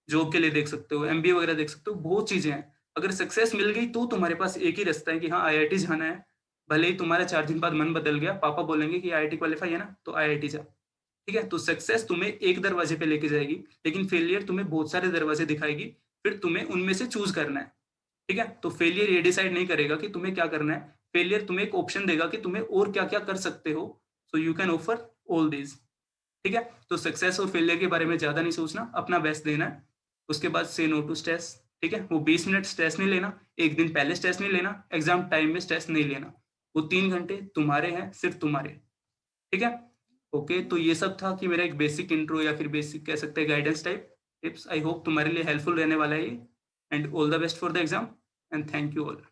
जॉब के लिए देख सकते हो, एमबीए वगैरह देख सकते हो, बहुत चीजें हैं। अगर सक्सेस मिल गई तो तुम्हारे पास एक ही रास्ता है कि हाँ आईआईटी जाना है। भले ही तुम्हारा 4 दिन बाद मन बदल गया, पापा बोलेंगे कि आईआईटी क्वालिफाई है ना तो आईआईटी जा। ठीक है, तो सक्सेस तुम्हें एक दरवाजे पे लेके जाएगी, लेकिन फेलियर तुम्हें बहुत सारे दरवाजे दिखाएगी, फिर तुम्हें उनमें से चूज करना है। ठीक है, तो फेलियर ये डिसाइड नहीं करेगा कि तुम्हें क्या करना है, फेलियर तुम्हें एक ऑप्शन देगा कि तुम्हें और क्या क्या कर सकते हो, so you can offer all these. ठीक है, तो सक्सेस और फेलियर के बारे में ज्यादा नहीं सोचना, अपना बेस्ट देना है। उसके बाद से नो टू स्ट्रेस। ठीक है, वो 20 मिनट स्ट्रेस नहीं लेना, एक दिन पहले स्ट्रेस नहीं लेना, एग्जाम टाइम में स्ट्रेस नहीं लेना। वो 3 घंटे तुम्हारे हैं, सिर्फ तुम्हारे। ठीक है, ओके, तो ये सब था कि मेरा एक बेसिक इंट्रो या फिर बेसिक कह सकते हैं guidance type tips. I hope तुम्हारे लिए हेल्पफुल रहने वाला है ये। And all the best for the exam and thank you all.